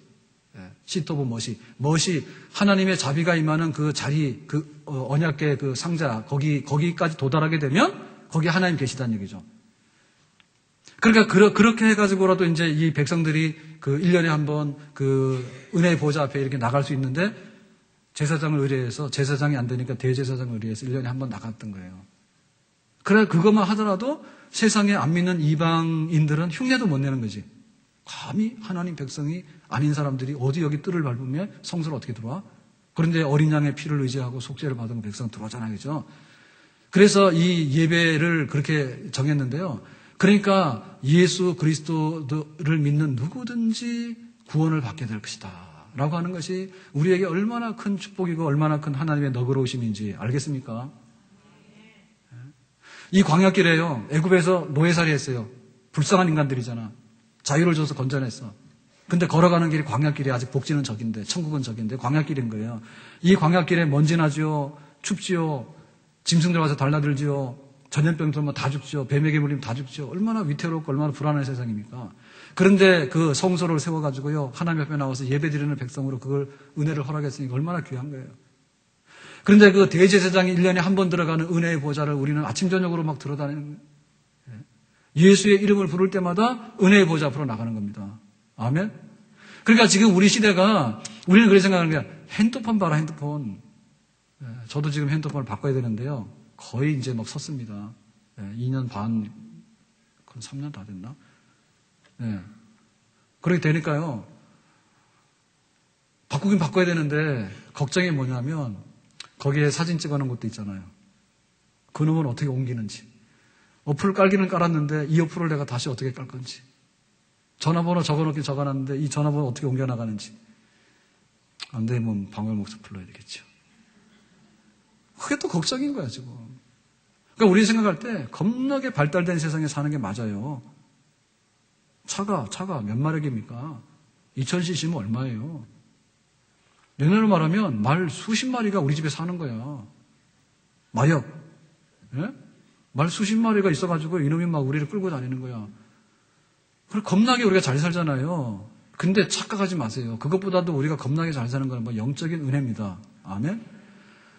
오브 멋이 하나님의 자비가 임하는 그 자리, 그 언약궤 그 상자 거기까지 도달하게 되면 거기 하나님 계시다는 얘기죠. 그러니까 그렇게 해가지고라도 이제 이 백성들이 그 1년에 한 번 그 은혜의 보좌 앞에 이렇게 나갈 수 있는데 제사장을 의뢰해서 제사장이 안 되니까 대제사장을 의뢰해서 1년에 한 번 나갔던 거예요. 그래 그것만 하더라도 세상에 안 믿는 이방인들은 흉내도 못 내는 거지. 감히 하나님 백성이 아닌 사람들이 어디 여기 뜰을 밟으면 성소로 어떻게 들어와? 그런데 어린 양의 피를 의지하고 속죄를 받은 백성 들어오잖아요. 그죠? 그래서 이 예배를 그렇게 정했는데요. 그러니까 예수 그리스도를 믿는 누구든지 구원을 받게 될 것이다 라고 하는 것이 우리에게 얼마나 큰 축복이고 얼마나 큰 하나님의 너그러우심인지 알겠습니까? 이 광야길에요. 애굽에서 노예살이 했어요. 불쌍한 인간들이잖아. 자유를 줘서 건져냈어. 근데 걸어가는 길이 광야길이 아직 복지는 저긴데 천국은 저긴데 광야길인 거예요. 이 광야길에 먼지 나지요. 춥지요. 짐승들 와서 달라들지요. 전염병 들면 다 죽죠. 뱀에게 물리면 다 죽죠. 얼마나 위태롭고 얼마나 불안한 세상입니까? 그런데 그 성소를 세워가지고요. 하나님 앞에 나와서 예배드리는 백성으로 그걸 은혜를 허락했으니까 얼마나 귀한 거예요. 그런데 그 대제사장이 1년에 한 번 들어가는 은혜의 보좌를 우리는 아침 저녁으로 막 들어다니는 거예요. 예수의 이름을 부를 때마다 은혜의 보좌 앞으로 나가는 겁니다. 아멘? 그러니까 지금 우리 시대가 우리는 그렇게 생각하는 거야. 핸드폰 봐라, 핸드폰. 저도 지금 핸드폰을 바꿔야 되는데요. 거의 이제 막 섰습니다. 2년 반, 그럼 3년 다 됐나? 그렇게 되니까요. 바꾸긴 바꿔야 되는데 걱정이 뭐냐면 거기에 사진 찍어놓은 것도 있잖아요. 그놈은 어떻게 옮기는지. 어플 깔기는 깔았는데 이 어플을 내가 다시 어떻게 깔 건지. 전화번호 적어놓긴 적어놨는데 이 전화번호 어떻게 옮겨나가는지. 안 되면 방울 목사 불러야 되겠죠. 그게 또 걱정인 거야 지금. 그러니까 우리 생각할 때 겁나게 발달된 세상에 사는 게 맞아요. 차가 몇 마력입니까? 2000cc면 얼마예요? 옛날로 말하면 말 수십 마리가 우리 집에 사는 거야. 마역. 예? 말 수십 마리가 있어가지고 이놈이 막 우리를 끌고 다니는 거야. 그리고 겁나게 우리가 잘 살잖아요. 근데 착각하지 마세요. 그것보다도 우리가 겁나게 잘 사는 건 뭐 영적인 은혜입니다. 아멘?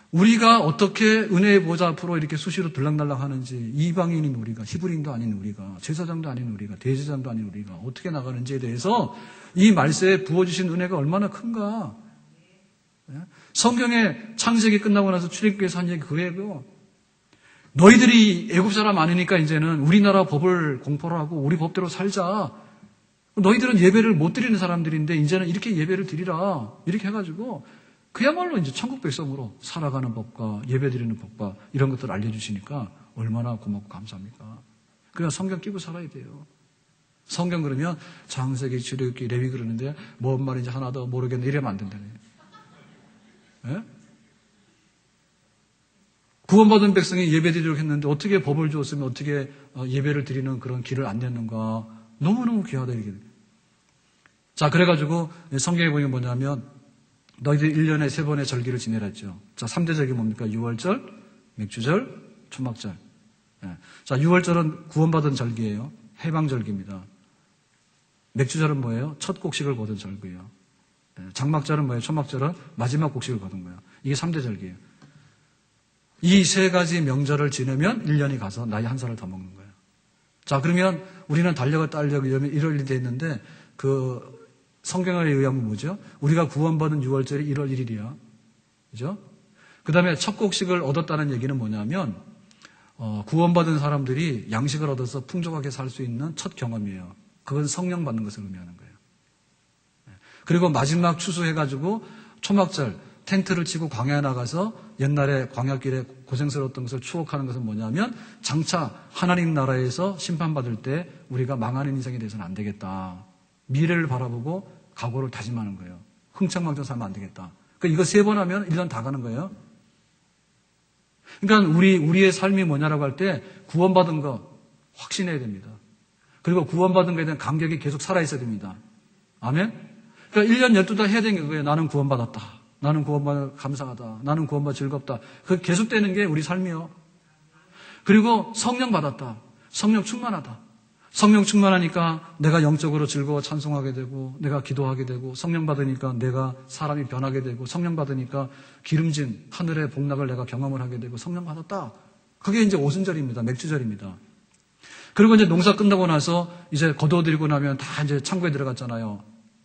우리가 어떻게 은혜의 보좌 앞으로 이렇게 수시로 들락날락 하는지, 이방인인 우리가, 히브리인도 아닌 우리가, 제사장도 아닌 우리가, 대제사장도 아닌 우리가 어떻게 나가는지에 대해서 이 말세에 부어주신 은혜가 얼마나 큰가. 성경에 창세기 끝나고 나서 출애굽기에서 한 얘기 그래요. 너희들이 애굽 사람 아니니까 이제는 우리나라 법을 공포를 하고 우리 법대로 살자. 너희들은 예배를 못 드리는 사람들인데 이제는 이렇게 예배를 드리라. 이렇게 해가지고 그야말로 이제 천국 백성으로 살아가는 법과 예배 드리는 법과 이런 것들을 알려주시니까 얼마나 고맙고 감사합니까? 그냥 성경 끼고 살아야 돼요. 성경 그러면 창세기, 출애굽기, 레위 그러는데 뭔 말인지 하나도 모르겠네 이러면 안 된다네. 예? 구원받은 백성이 예배 드리도록 했는데 어떻게 법을 주었으면 어떻게 예배를 드리는 그런 길을 안 냈는가. 너무너무 귀하다 이게. 자, 그래가지고 성경에 보면 뭐냐면 너희들 1년에 3번의 절기를 지내라 했죠. 자, 3대 절기 뭡니까? 유월절, 맥주절, 초막절. 예. 자, 유월절은 구원받은 절기예요. 해방절기입니다. 맥주절은 뭐예요? 첫 곡식을 거둔 절기예요. 예. 장막절은 뭐예요? 초막절은 마지막 곡식을 거둔 거예요. 이게 3대 절기예요. 이 3가지 명절을 지내면 1년이 가서 나이 1살을 더 먹는 거예요. 자, 그러면 우리는 달력을 따려면 1월 1일에 있는데 그 성경에 의하면 뭐죠? 우리가 구원받은 6월절이 1월 1일이야. 그죠? 그 다음에 첫 곡식을 얻었다는 얘기는 뭐냐면, 구원받은 사람들이 양식을 얻어서 풍족하게 살 수 있는 첫 경험이에요. 그건 성령 받는 것을 의미하는 거예요. 그리고 마지막 추수해가지고 초막절, 텐트를 치고 광야에 나가서 옛날에 광야길에 고생스러웠던 것을 추억하는 것은 뭐냐면, 장차 하나님 나라에서 심판받을 때 우리가 망하는 인생이 돼서는 안 되겠다. 미래를 바라보고 각오를 다짐하는 거예요. 흥청망청 살면 안 되겠다. 그러니까 이거 3번 하면 1년 다 가는 거예요. 그러니까 우리의 삶이 뭐냐라고 할 때 구원받은 거 확신해야 됩니다. 그리고 구원받은 거에 대한 감격이 계속 살아있어야 됩니다. 아멘? 그러니까 1년 12달 해야 되는 거예요. 나는 구원받았다. 나는 구원받아 감사하다. 나는 구원받아 즐겁다. 그게 계속되는 게 우리 삶이요. 그리고 성령 받았다. 성령 충만하다. 성령 충만하니까 내가 영적으로 즐거워 찬송하게 되고 내가 기도하게 되고 성령 받으니까 내가 사람이 변하게 되고 성령 받으니까 기름진 하늘의 복락을 내가 경험을 하게 되고 성령 받았다. 그게 이제 오순절입니다. 맥주절입니다. 그리고 이제 농사 끝나고 나서 이제 거두어들이고 나면 다 이제 창고에 들어갔잖아요.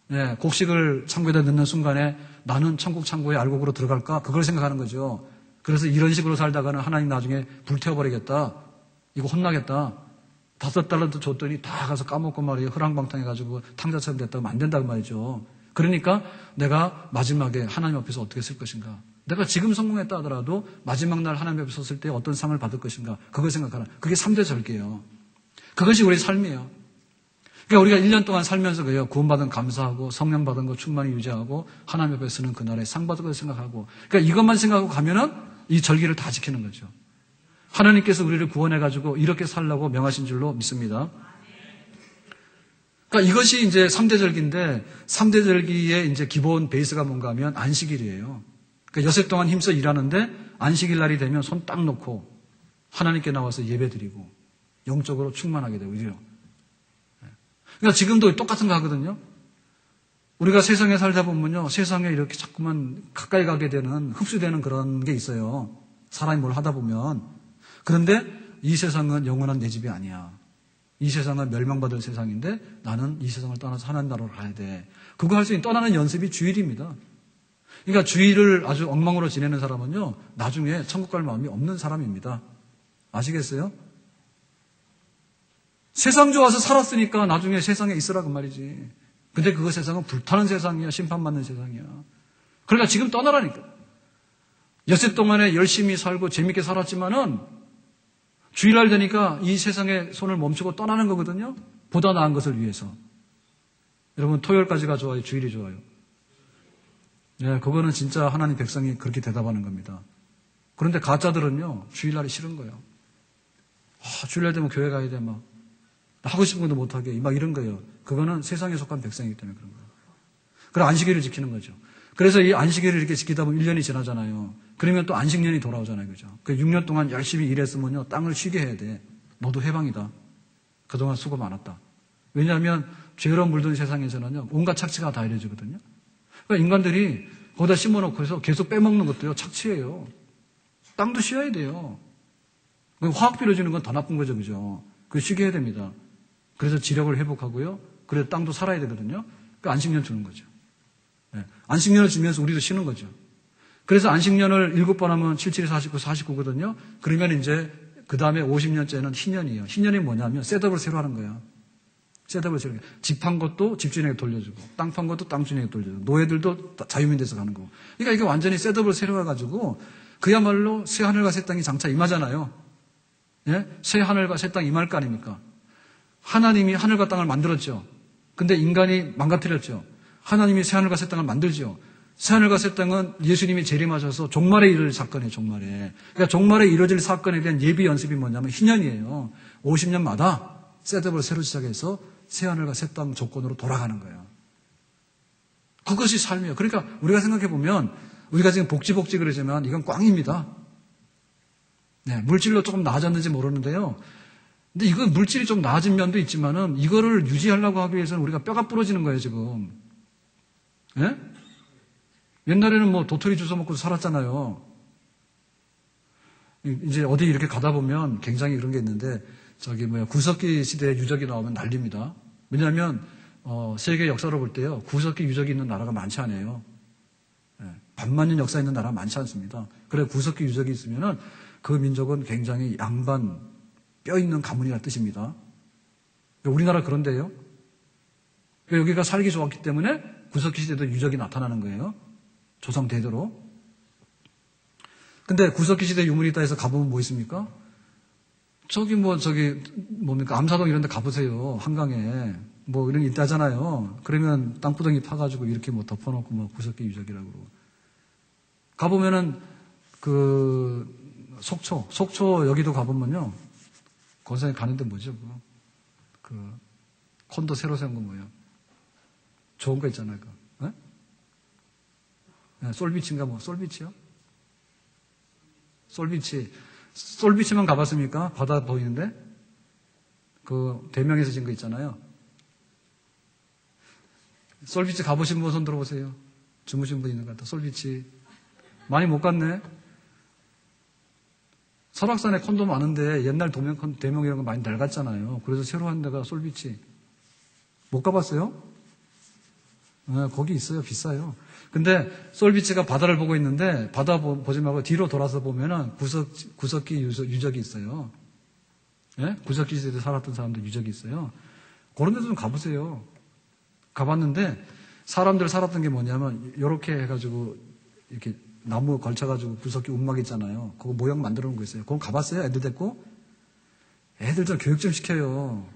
네, 곡식을 창고에다 넣는 순간에 나는 천국 창고에 알곡으로 들어갈까? 그걸 생각하는 거죠. 그래서 이런 식으로 살다가는 하나님 나중에 불태워버리겠다. 이거 혼나겠다. 5달러도 줬더니 다 가서 까먹고 말이에요. 흐랑방탕해가지고 탕자처럼 됐다면 안 된다고 말이죠. 그러니까 내가 마지막에 하나님 앞에서 어떻게 쓸 것인가. 내가 지금 성공했다 하더라도 마지막 날 하나님 앞에 섰을 때 어떤 상을 받을 것인가. 그걸 생각하라. 그게 3대 절기예요. 그것이 우리 삶이에요. 그러니까 우리가 1년 동안 살면서 그래요. 구원받은 감사하고 성령 받은 거 충만히 유지하고 하나님 앞에 서는 그날에 상 받을 것을 생각하고 그러니까 이것만 생각하고 가면은 이 절기를 다 지키는 거죠. 하나님께서 우리를 구원해가지고 이렇게 살라고 명하신 줄로 믿습니다. 그러니까 이것이 이제 3대 절기인데 3대 절기의 이제 기본 베이스가 뭔가 하면 안식일이에요. 그러니까 여섯 동안 힘써 일하는데 안식일 날이 되면 손 딱 놓고 하나님께 나와서 예배 드리고 영적으로 충만하게 되고 이래요. 그러니까 지금도 똑같은 거 하거든요. 우리가 세상에 살다 보면요. 세상에 이렇게 자꾸만 가까이 가게 되는 흡수되는 그런 게 있어요. 사람이 뭘 하다 보면. 그런데 이 세상은 영원한 내 집이 아니야. 이 세상은 멸망받을 세상인데 나는 이 세상을 떠나서 하나님 나라로 가야 돼. 그거 할 수 있는 떠나는 연습이 주일입니다. 그러니까 주일을 아주 엉망으로 지내는 사람은요, 나중에 천국 갈 마음이 없는 사람입니다. 아시겠어요? 세상 좋아서 살았으니까 나중에 세상에 있으라고 말이지. 근데 그거 세상은 불타는 세상이야. 심판받는 세상이야. 그러니까 지금 떠나라니까. 엿새 동안에 열심히 살고 재밌게 살았지만은 주일날 되니까 이 세상에 손을 멈추고 떠나는 거거든요. 보다 나은 것을 위해서. 여러분, 토요일까지가 좋아요? 주일이 좋아요? 네, 그거는 진짜 하나님 백성이 그렇게 대답하는 겁니다. 그런데 가짜들은요, 주일날이 싫은 거예요. 주일날 되면 교회 가야 돼, 막. 하고 싶은 것도 못하게, 막 이런 거예요. 그거는 세상에 속한 백성이기 때문에 그런 거예요. 그래서 안식일을 지키는 거죠. 그래서 이 안식일을 이렇게 지키다 보면 1년이 지나잖아요. 그러면 또 안식년이 돌아오잖아요. 그죠? 그 6년 동안 열심히 일했으면요, 땅을 쉬게 해야 돼. 너도 해방이다. 그동안 수고 많았다. 왜냐하면 죄로 물든 세상에서는요, 온갖 착취가 다 이루어지거든요. 그러니까 인간들이 거기다 심어놓고서 계속 빼먹는 것도요, 착취예요. 땅도 쉬어야 돼요. 화학비로 주는 건 더 나쁜 거죠. 그죠? 그거 쉬게 해야 됩니다. 그래서 지력을 회복하고요. 그래서 땅도 살아야 되거든요. 그 안식년 주는 거죠. 네. 안식년을 주면서 우리도 쉬는 거죠. 그래서 안식년을 7번 하면 7, 7, 49, 49거든요. 그러면 이제 그 다음에 50년째는 희년이에요. 희년이 뭐냐면 셋업을 새로 하는 거예요. 셋업을 새로. 집 판 것도 집주인에게 돌려주고, 땅 판 것도 땅 주인에게 돌려주고, 노예들도 자유민 돼서 가는 거고. 그러니까 이게 완전히 셋업을 새로 해가지고 그야말로 새 하늘과 새 땅이 장차 임하잖아요. 예? 새 하늘과 새 땅 임할 거 아닙니까? 하나님이 하늘과 땅을 만들었죠. 근데 인간이 망가뜨렸죠. 하나님이 새 하늘과 새 땅을 만들죠. 새 하늘과 새 땅은 예수님이 재림하셔서 종말에 이를 사건이에요. 종말에. 그러니까 종말에 이루어질 사건에 대한 예비 연습이 뭐냐면 희년이에요. 50년마다 셋업을 새로 시작해서 새 하늘과 새 땅 조건으로 돌아가는 거예요. 그것이 삶이에요. 그러니까 우리가 생각해 보면 우리가 지금 복지 그러지만 이건 꽝입니다. 네, 물질로 조금 나아졌는지 모르는데요. 근데 이건 물질이 좀 나아진 면도 있지만은 이거를 유지하려고 하기 위해서는 우리가 뼈가 부러지는 거예요, 지금. 예? 옛날에는 뭐 도토리 주워 먹고 살았잖아요. 이제 어디 이렇게 가다 보면 굉장히 그런 게 있는데 구석기 시대의 유적이 나오면 난립니다. 왜냐하면 세계 역사로 볼 때요, 구석기 유적이 있는 나라가 많지 않아요. 예, 반만년 역사 있는 나라가 많지 않습니다. 그래 구석기 유적이 있으면은 그 민족은 굉장히 양반, 뼈 있는 가문이라는 뜻입니다. 우리나라 그런데요. 여기가 살기 좋았기 때문에 구석기 시대도 유적이 나타나는 거예요. 조상 대대로. 근데 구석기 시대 유물이 있다 해서 가보면 뭐 있습니까? 뭡니까? 암사동 이런 데 가보세요. 한강에. 뭐 이런 게 있다잖아요. 그러면 땅구덩이 파가지고 이렇게 뭐 덮어놓고 뭐 구석기 유적이라고 그러고. 가보면은 속초 여기도 가보면요. 거기서 가는데 뭐죠? 콘도 새로 세운 거 뭐예요? 좋은 거 있잖아요. 네? 네, 솔비치인가 뭐, 솔비치요? 솔비치만 가봤습니까? 바다 보이는데? 대명에서 진 거 있잖아요. 솔비치 가보신 분 손 들어보세요. 주무신 분 있는 것 같아. 솔비치. 많이 못 갔네? 설악산에 콘도 많은데 옛날 대명 이런 거 많이 낡았잖아요. 그래서 새로 한 데가 솔비치. 못 가봤어요? 네, 거기 있어요. 비싸요. 근데 솔비치가 바다를 보고 있는데 바다 보지 말고 뒤로 돌아서 보면은 구석기 유적이 있어요. 네? 구석기 시대에 살았던 사람들 유적이 있어요. 그런 데도 좀 가보세요. 가봤는데 사람들 살았던 게 뭐냐면 이렇게 해가지고 이렇게 나무 걸쳐가지고 구석기 움막 있잖아요. 그거 모형 만들어 놓은 거 있어요. 그거 가봤어요? 애들 데리고? 애들 좀 교육 좀 시켜요.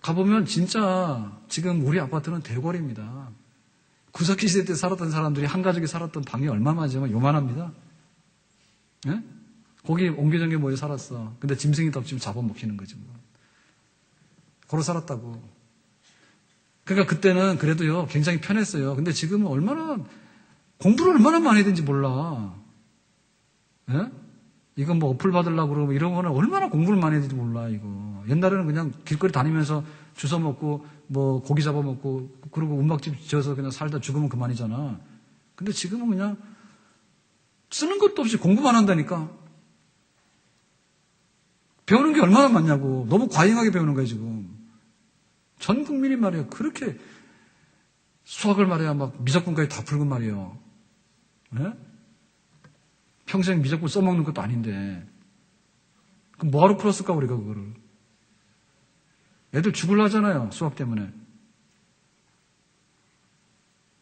가보면 진짜 지금 우리 아파트는 대궐입니다. 구석기 시대 때 살았던 사람들이 한 가족이 살았던 방이 얼마나 많지만 요만합니다. 예? 거기 옹기종기 모여 살았어. 근데 짐승이 덮치면 잡아먹히는 거지 뭐. 고로 살았다고. 그러니까 그때는 그래도요 굉장히 편했어요. 근데 지금은 공부를 얼마나 많이 해야 되는지 몰라. 예? 이건 뭐 어플 받으려고 그러고 이런 거는 얼마나 공부를 많이 해야 되는지 몰라, 이거. 옛날에는 그냥 길거리 다니면서 주워 먹고, 뭐 고기 잡아 먹고, 그리고 움막집 지어서 그냥 살다 죽으면 그만이잖아. 근데 지금은 그냥 쓰는 것도 없이 공부만 한다니까. 배우는 게 얼마나 많냐고. 너무 과잉하게 배우는 거예요, 지금. 전 국민이 말이에요. 그렇게 수학을 말이야, 막 미적분까지 다 풀고 말이에요. 네? 평생 미적분 써먹는 것도 아닌데. 그럼 뭐하러 풀었을까, 우리가 그거를. 애들 죽을라 하잖아요, 수학 때문에.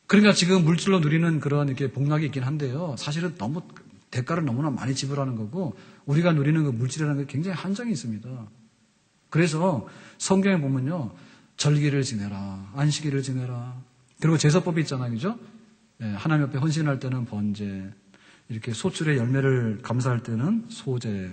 그러니까 지금 물질로 누리는 그런 이렇게 복락이 있긴 한데요. 사실은 너무, 대가를 너무나 많이 지불하는 거고, 우리가 누리는 그 물질이라는 게 굉장히 한정이 있습니다. 그래서 성경에 보면요, 절기를 지내라, 안식일을 지내라, 그리고 제사법이 있잖아요, 그죠? 예, 하나님 앞에 헌신할 때는 번제, 이렇게 소출의 열매를 감사할 때는 소제,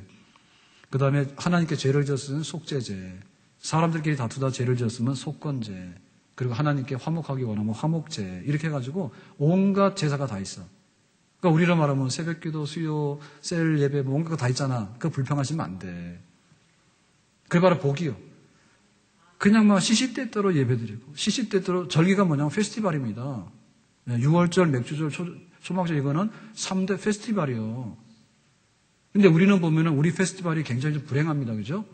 그 다음에 하나님께 죄를 지었으면 속죄제, 사람들끼리 다투다 죄를 지었으면 속건제, 그리고 하나님께 화목하기 원하면 화목제, 이렇게 해가지고 온갖 제사가 다 있어. 그러니까 우리로 말하면 새벽기도, 수요, 셀 예배, 뭔가 뭐 다 있잖아. 그거 불평하시면 안 돼. 그게 바로 복이요. 그냥 막 시시때때로 예배드리고, 시시때때로 절기가 뭐냐면 페스티벌입니다. 6월절, 맥주절, 초막절 이거는 3대 페스티벌이요. 근데 우리는 보면은 우리 페스티벌이 굉장히 좀 불행합니다. 그죠?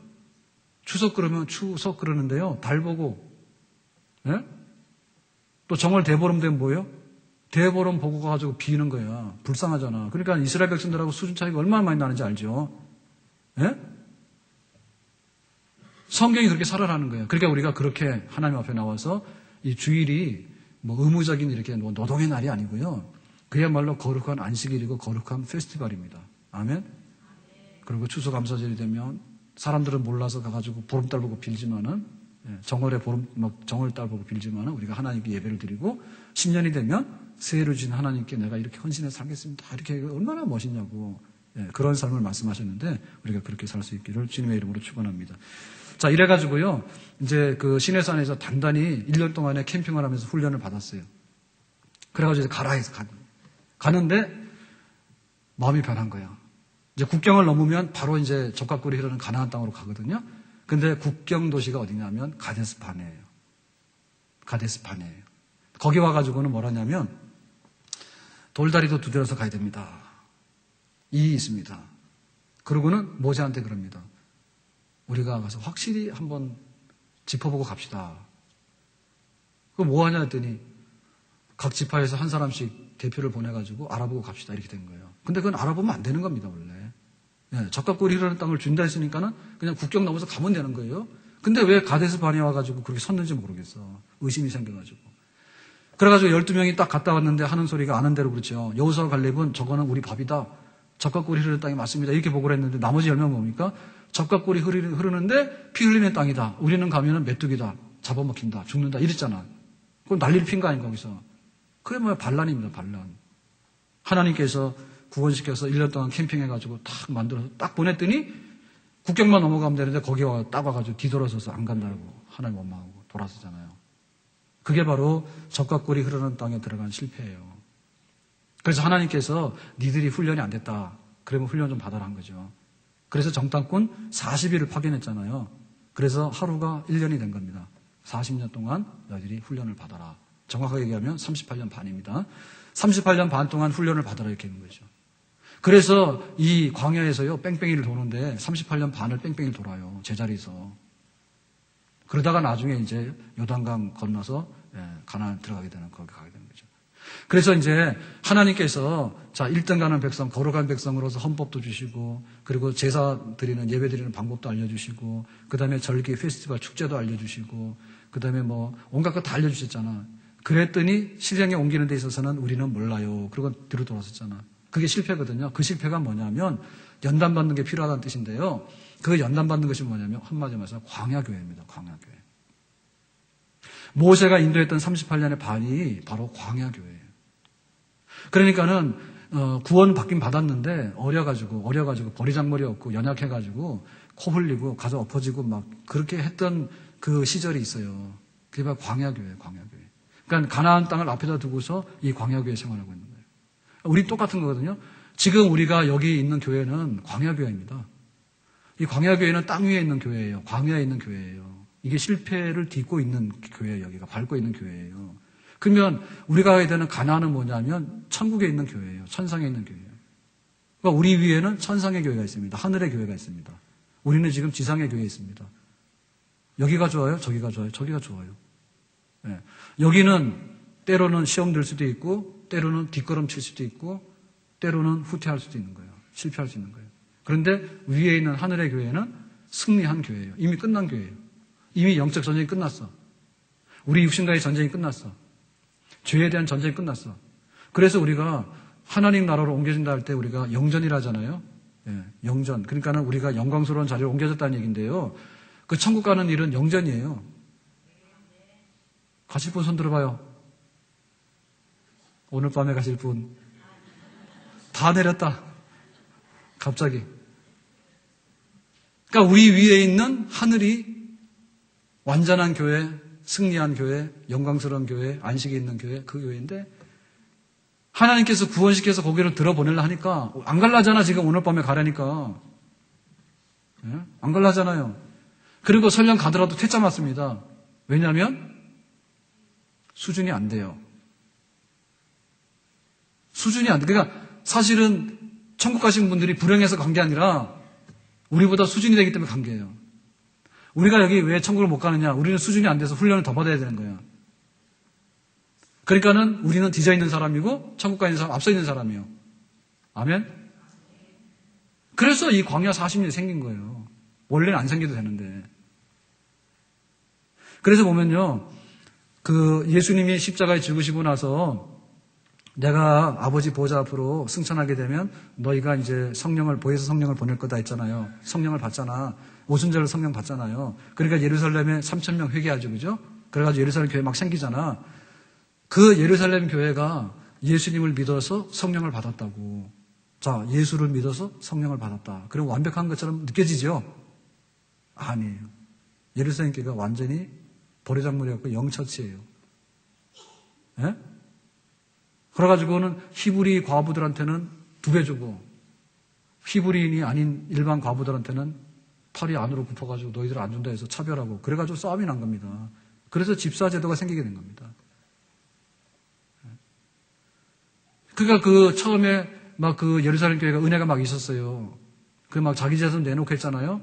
추석 그러면 추석 그러는데요. 달 보고, 예? 또 정월 대보름 되면 뭐예요? 대보름 보고 가지고 비는 거야. 불쌍하잖아. 그러니까 이스라엘 백성들하고 수준 차이가 얼마나 많이 나는지 알죠? 예? 성경이 그렇게 살아라는 거예요. 그러니까 우리가 그렇게 하나님 앞에 나와서 이 주일이 뭐 의무적인 이렇게 노동의 날이 아니고요. 그야말로 거룩한 안식일이고 거룩한 페스티벌입니다. 아멘? 그리고 추수감사절이 되면 사람들은 몰라서 가가지고 보름달 보고 빌지만은, 정월에 정월달 보고 빌지만은 우리가 하나님께 예배를 드리고 10년이 되면 새해를 주신 하나님께 내가 이렇게 헌신해서 살겠습니다. 이렇게 얼마나 멋있냐고. 그런 삶을 말씀하셨는데 우리가 그렇게 살 수 있기를 주님의 이름으로 축원합니다. 자, 이래가지고요, 이제 그 시내산에서 단단히 1년 동안에 캠핑을 하면서 훈련을 받았어요. 그래가지고 이제 가라 해서 가는데 마음이 변한 거야. 이제 국경을 넘으면 바로 이제 적과꿀이 흐르는 가나안 땅으로 가거든요. 근데 국경 도시가 어디냐면 가데스바네예요. 가데스바네예요. 거기 와가지고는 뭐라냐면 돌다리도 두드려서 가야 됩니다. 이 있습니다. 그러고는 모세한테 그럽니다. 우리가 가서 확실히 한번 짚어보고 갑시다. 그럼 뭐 하냐 했더니 각 지파에서 한 사람씩 대표를 보내가지고 알아보고 갑시다. 이렇게 된 거예요. 근데 그건 알아보면 안 되는 겁니다, 원래. 적과꿀이 흐르는 땅을 준다 했으니까는 그냥 국경 넘어서 가면 되는 거예요. 근데 왜 가데스 바네에 와가지고 그렇게 섰는지 모르겠어. 의심이 생겨가지고. 그래가지고 12명이 딱 갔다 왔는데 하는 소리가 아는 대로 그렇죠. 여호수아와 갈렙은 저거는 우리 밥이다. 적과꿀이 흐르는 땅이 맞습니다. 이렇게 보고를 했는데 나머지 10명 뭡니까? 적과꿀이 흐르는데 피 흘리는 땅이다. 우리는 가면은 메뚜기다. 잡아먹힌다. 죽는다. 이랬잖아. 그럼 난리를 핀 거 아닌가, 거기서. 그게 뭐야? 반란입니다, 반란. 하나님께서 구원시켜서 1년 동안 캠핑해가지고 딱 만들어서 딱 보냈더니 국경만 넘어가면 되는데 거기 딱 와가지고 뒤돌아서서 안 간다고 하나님 원망하고 돌아서잖아요. 그게 바로 적과꿀이 흐르는 땅에 들어간 실패예요. 그래서 하나님께서 니들이 훈련이 안 됐다. 그러면 훈련 좀 받아라 한 거죠. 그래서 정탐꾼 40일을 파견했잖아요. 그래서 하루가 1년이 된 겁니다. 40년 동안 너희들이 훈련을 받아라. 정확하게 얘기하면 38년 반입니다. 38년 반 동안 훈련을 받아라 이렇게 하는 거죠. 그래서 이 광야에서요 뺑뺑이를 도는데 38년 반을 뺑뺑이를 돌아요. 제자리에서. 그러다가 나중에 이제 요단강 건너서 가나안 들어가게 되는, 거기 가게 되는 거죠. 그래서 이제 하나님께서 자 1등 가는 백성, 거룩한 백성으로서 헌법도 주시고, 그리고 제사 드리는, 예배 드리는 방법도 알려주시고, 그 다음에 절기, 페스티벌, 축제도 알려주시고, 그 다음에 뭐 온갖 거 다 알려주셨잖아. 그랬더니 실행에 옮기는 데 있어서는 우리는 몰라요. 그리고 뒤로 돌아섰잖아. 그게 실패거든요. 그 실패가 뭐냐면 연단받는 게 필요하다는 뜻인데요. 그 연단받는 것이 뭐냐면 한마디로 말해서 광야교회입니다. 광야교회. 모세가 인도했던 38년의 반이 바로 광야교회예요. 그러니까는 구원 받긴 받았는데 어려가지고 버리장머리 없고 연약해가지고 코 흘리고 가서 엎어지고 막 그렇게 했던 그 시절이 있어요. 그게 바로 광야교회예요. 광야교회. 그러니까 가나안 땅을 앞에다 두고서 이 광야교회 생활하고 있는 거예요. 우리 똑같은 거거든요. 지금 우리가 여기 있는 교회는 광야교회입니다. 이 광야교회는 땅 위에 있는 교회예요. 광야에 있는 교회예요. 이게 실패를 딛고 있는 교회예요. 여기가 밟고 있는 교회예요. 그러면 우리가 가야 되는 가나안은 뭐냐면 천국에 있는 교회예요. 천상에 있는 교회예요. 그러니까 우리 위에는 천상의 교회가 있습니다. 하늘의 교회가 있습니다. 우리는 지금 지상의 교회에 있습니다. 여기가 좋아요? 저기가 좋아요? 저기가 좋아요. 예. 여기는 때로는 시험 들 수도 있고, 때로는 뒷걸음칠 수도 있고, 때로는 후퇴할 수도 있는 거예요. 실패할 수 있는 거예요. 그런데 위에 있는 하늘의 교회는 승리한 교회예요. 이미 끝난 교회예요. 이미 영적 전쟁이 끝났어. 우리 육신과의 전쟁이 끝났어. 죄에 대한 전쟁이 끝났어. 그래서 우리가 하나님 나라로 옮겨진다 할 때 우리가 영전이라 하잖아요. 예, 영전. 그러니까는 우리가 영광스러운 자리로 옮겨졌다는 얘기인데요. 그 천국 가는 일은 영전이에요. 가실 분 손 들어봐요. 오늘 밤에 가실 분. 다 내렸다. 갑자기. 그러니까 우리 위에 있는 하늘이 완전한 교회, 승리한 교회, 영광스러운 교회, 안식이 있는 교회, 그 교회인데 하나님께서 구원시켜서 거기를 들어보내려 하니까 안 갈라잖아. 지금 오늘 밤에 가라니까. 예? 안 갈라잖아요. 그리고 설령 가더라도 퇴짜 맞습니다. 왜냐하면 수준이 안 돼요. 수준이 안 돼. 그러니까 사실은 천국 가신 분들이 불행해서 간 게 아니라 우리보다 수준이 되기 때문에 간 거예요. 우리가 여기 왜 천국을 못 가느냐? 우리는 수준이 안 돼서 훈련을 더 받아야 되는 거예요. 그러니까는 우리는 뒤져 있는 사람이고 천국 가 있는 사람 앞서 있는 사람이에요. 아멘? 그래서 이 광야 40년이 생긴 거예요. 원래는 안 생겨도 되는데. 그래서 보면요. 그 예수님이 십자가에 죽으시고 나서 내가 아버지 보좌 앞으로 승천하게 되면 너희가 이제 성령을 보혜사 성령을 보낼 거다 했잖아요. 성령을 받잖아. 오순절로 성령 받잖아요. 그러니까 예루살렘에 3,000명 회개하죠. 그죠? 그래가지고 예루살렘 교회 막 생기잖아. 그 예루살렘 교회가 예수님을 믿어서 성령을 받았다고. 자, 예수를 믿어서 성령을 받았다. 그럼 완벽한 것처럼 느껴지죠? 아니에요. 예루살렘 교회가 완전히 보리작물이었고 영처치예요. 예? 그래가지고는 히브리 과부들한테는 2배 주고 히브리인이 아닌 일반 과부들한테는 털이 안으로 굽어가지고 너희들 안 준다 해서 차별하고 그래가지고 싸움이 난 겁니다. 그래서 집사제도가 생기게 된 겁니다. 그러니까 그 처음에 막 그 예루살렘 교회가 은혜가 막 있었어요. 그 막 자기 재산 내놓고 했잖아요.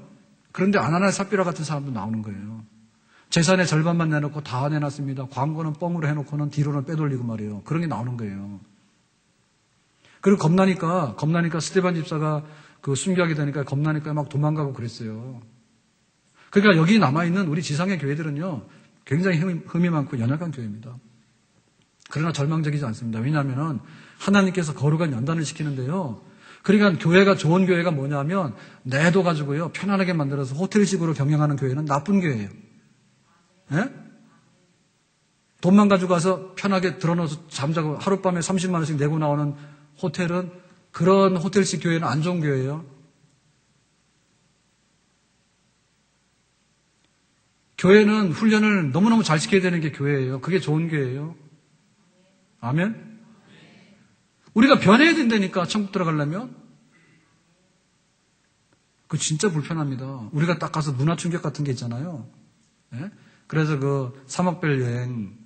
그런데 아나니아 삽비라 같은 사람도 나오는 거예요. 재산의 절반만 내놓고 다 내놨습니다. 광고는 뻥으로 해놓고는 뒤로는 빼돌리고 말이에요. 그런 게 나오는 거예요. 그리고 겁나니까 스데반 집사가 그 순교하게 되니까 겁나니까 막 도망가고 그랬어요. 그러니까 여기 남아있는 우리 지상의 교회들은요, 굉장히 흠이 많고 연약한 교회입니다. 그러나 절망적이지 않습니다. 왜냐하면 하나님께서 거룩한 연단을 시키는데요. 그러니까 교회가 좋은 교회가 뭐냐면 내도 가지고요 편안하게 만들어서 호텔식으로 경영하는 교회는 나쁜 교회예요. 예? 돈만 가지고 가서 편하게 들어넣어서 잠자고 하룻밤에 30만 원씩 내고 나오는 호텔은 그런 호텔식 교회는 안 좋은 교회예요. 교회는 훈련을 너무너무 잘 시켜야 되는 게 교회예요. 그게 좋은 교회예요. 아멘? 우리가 변해야 된다니까, 천국 들어가려면. 그거 진짜 불편합니다. 우리가 딱 가서 문화 충격 같은 게 있잖아요. 예? 그래서 그 사막별 여행,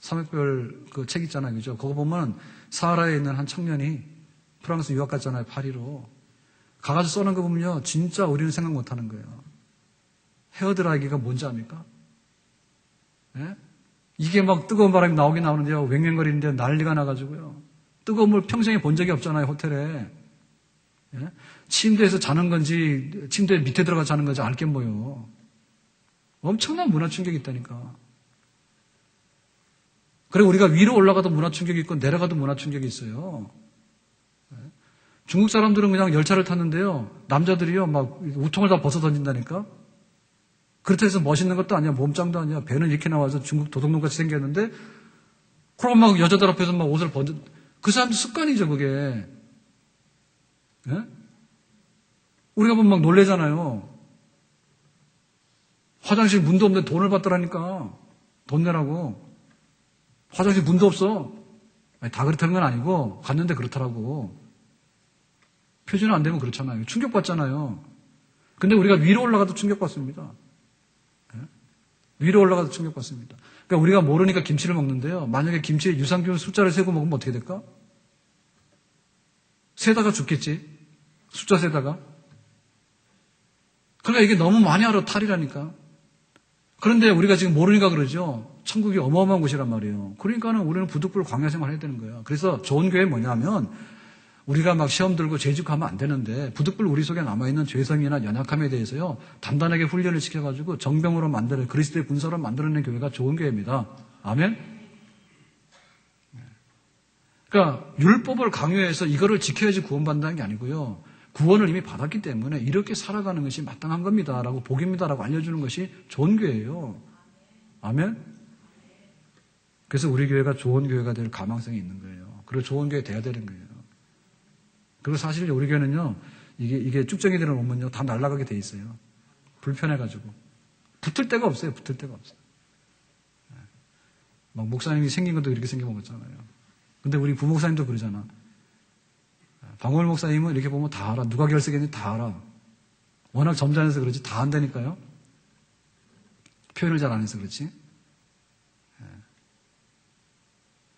사막별 그 책 있잖아요. 그죠? 그거 보면 사하라에 있는 한 청년이 프랑스 유학 갔잖아요. 파리로. 가가지고 써는 거 보면요. 진짜 우리는 생각 못 하는 거예요. 헤어드라이기가 뭔지 압니까? 예? 이게 막 뜨거운 바람이 나오긴 나오는데요. 왱왱거리는데 난리가 나가지고요. 뜨거운 물 평생에 본 적이 없잖아요. 호텔에. 예? 침대에서 자는 건지 침대 밑에 들어가 자는 건지 알게 뭐요. 엄청난 문화 충격이 있다니까. 그리고 우리가 위로 올라가도 문화 충격이 있고 내려가도 문화 충격이 있어요. 예? 중국 사람들은 그냥 열차를 탔는데요. 남자들이요. 막 우통을 다 벗어 던진다니까. 그렇다고 해서 멋있는 것도 아니야. 몸짱도 아니야. 배는 이렇게 나와서 중국 도둑놈같이 생겼는데 그럼 막 여자들 앞에서 막 옷을 번져. 그 사람도 습관이죠, 그게. 예? 우리가 보면 막 놀래잖아요. 화장실 문도 없는데 돈을 받더라니까. 돈 내라고. 화장실 문도 없어. 아니, 다 그렇다는 건 아니고 갔는데 그렇더라고. 표준은 안 되면 그렇잖아요. 충격받잖아요. 근데 우리가 위로 올라가도 충격받습니다. 위로 올라가도 충격받습니다. 그러니까 우리가 모르니까 김치를 먹는데요. 만약에 김치에 유산균 숫자를 세고 먹으면 어떻게 될까? 세다가 죽겠지. 숫자 세다가. 그러니까 이게 너무 많이 하러 탈이라니까. 그런데 우리가 지금 모르니까 그러죠. 천국이 어마어마한 곳이란 말이에요. 그러니까는 우리는 부득불 광야 생활 해야 되는 거예요. 그래서 좋은 교회 뭐냐면 우리가 막 시험 들고 죄짓고하면 안 되는데 부득불 우리 속에 남아있는 죄성이나 연약함에 대해서요. 단단하게 훈련을 시켜가지고 정병으로 만드는 그리스도의 군사로 만들어낸 교회가 좋은 교회입니다. 아멘? 그러니까 율법을 강요해서 이거를 지켜야지 구원받는다는 게 아니고요. 구원을 이미 받았기 때문에 이렇게 살아가는 것이 마땅한 겁니다. 라고 복입니다. 라고 알려주는 것이 좋은 교회예요. 아멘? 그래서 우리 교회가 좋은 교회가 될 가망성이 있는 거예요. 그리고 좋은 교회 돼야 되는 거예요. 그리고 사실 우리 교회는요, 이게 쭉정이들은 오면요, 다 날아가게 돼 있어요. 불편해가지고. 붙을 데가 없어요. 붙을 데가 없어요. 막 목사님이 생긴 것도 이렇게 생겨먹었잖아요. 근데 우리 부목사님도 그러잖아. 방울 목사님은 이렇게 보면 다 알아. 누가 결석했는지 다 알아. 워낙 점잖아서 그렇지 다 안다니까요. 표현을 잘 안 해서 그렇지.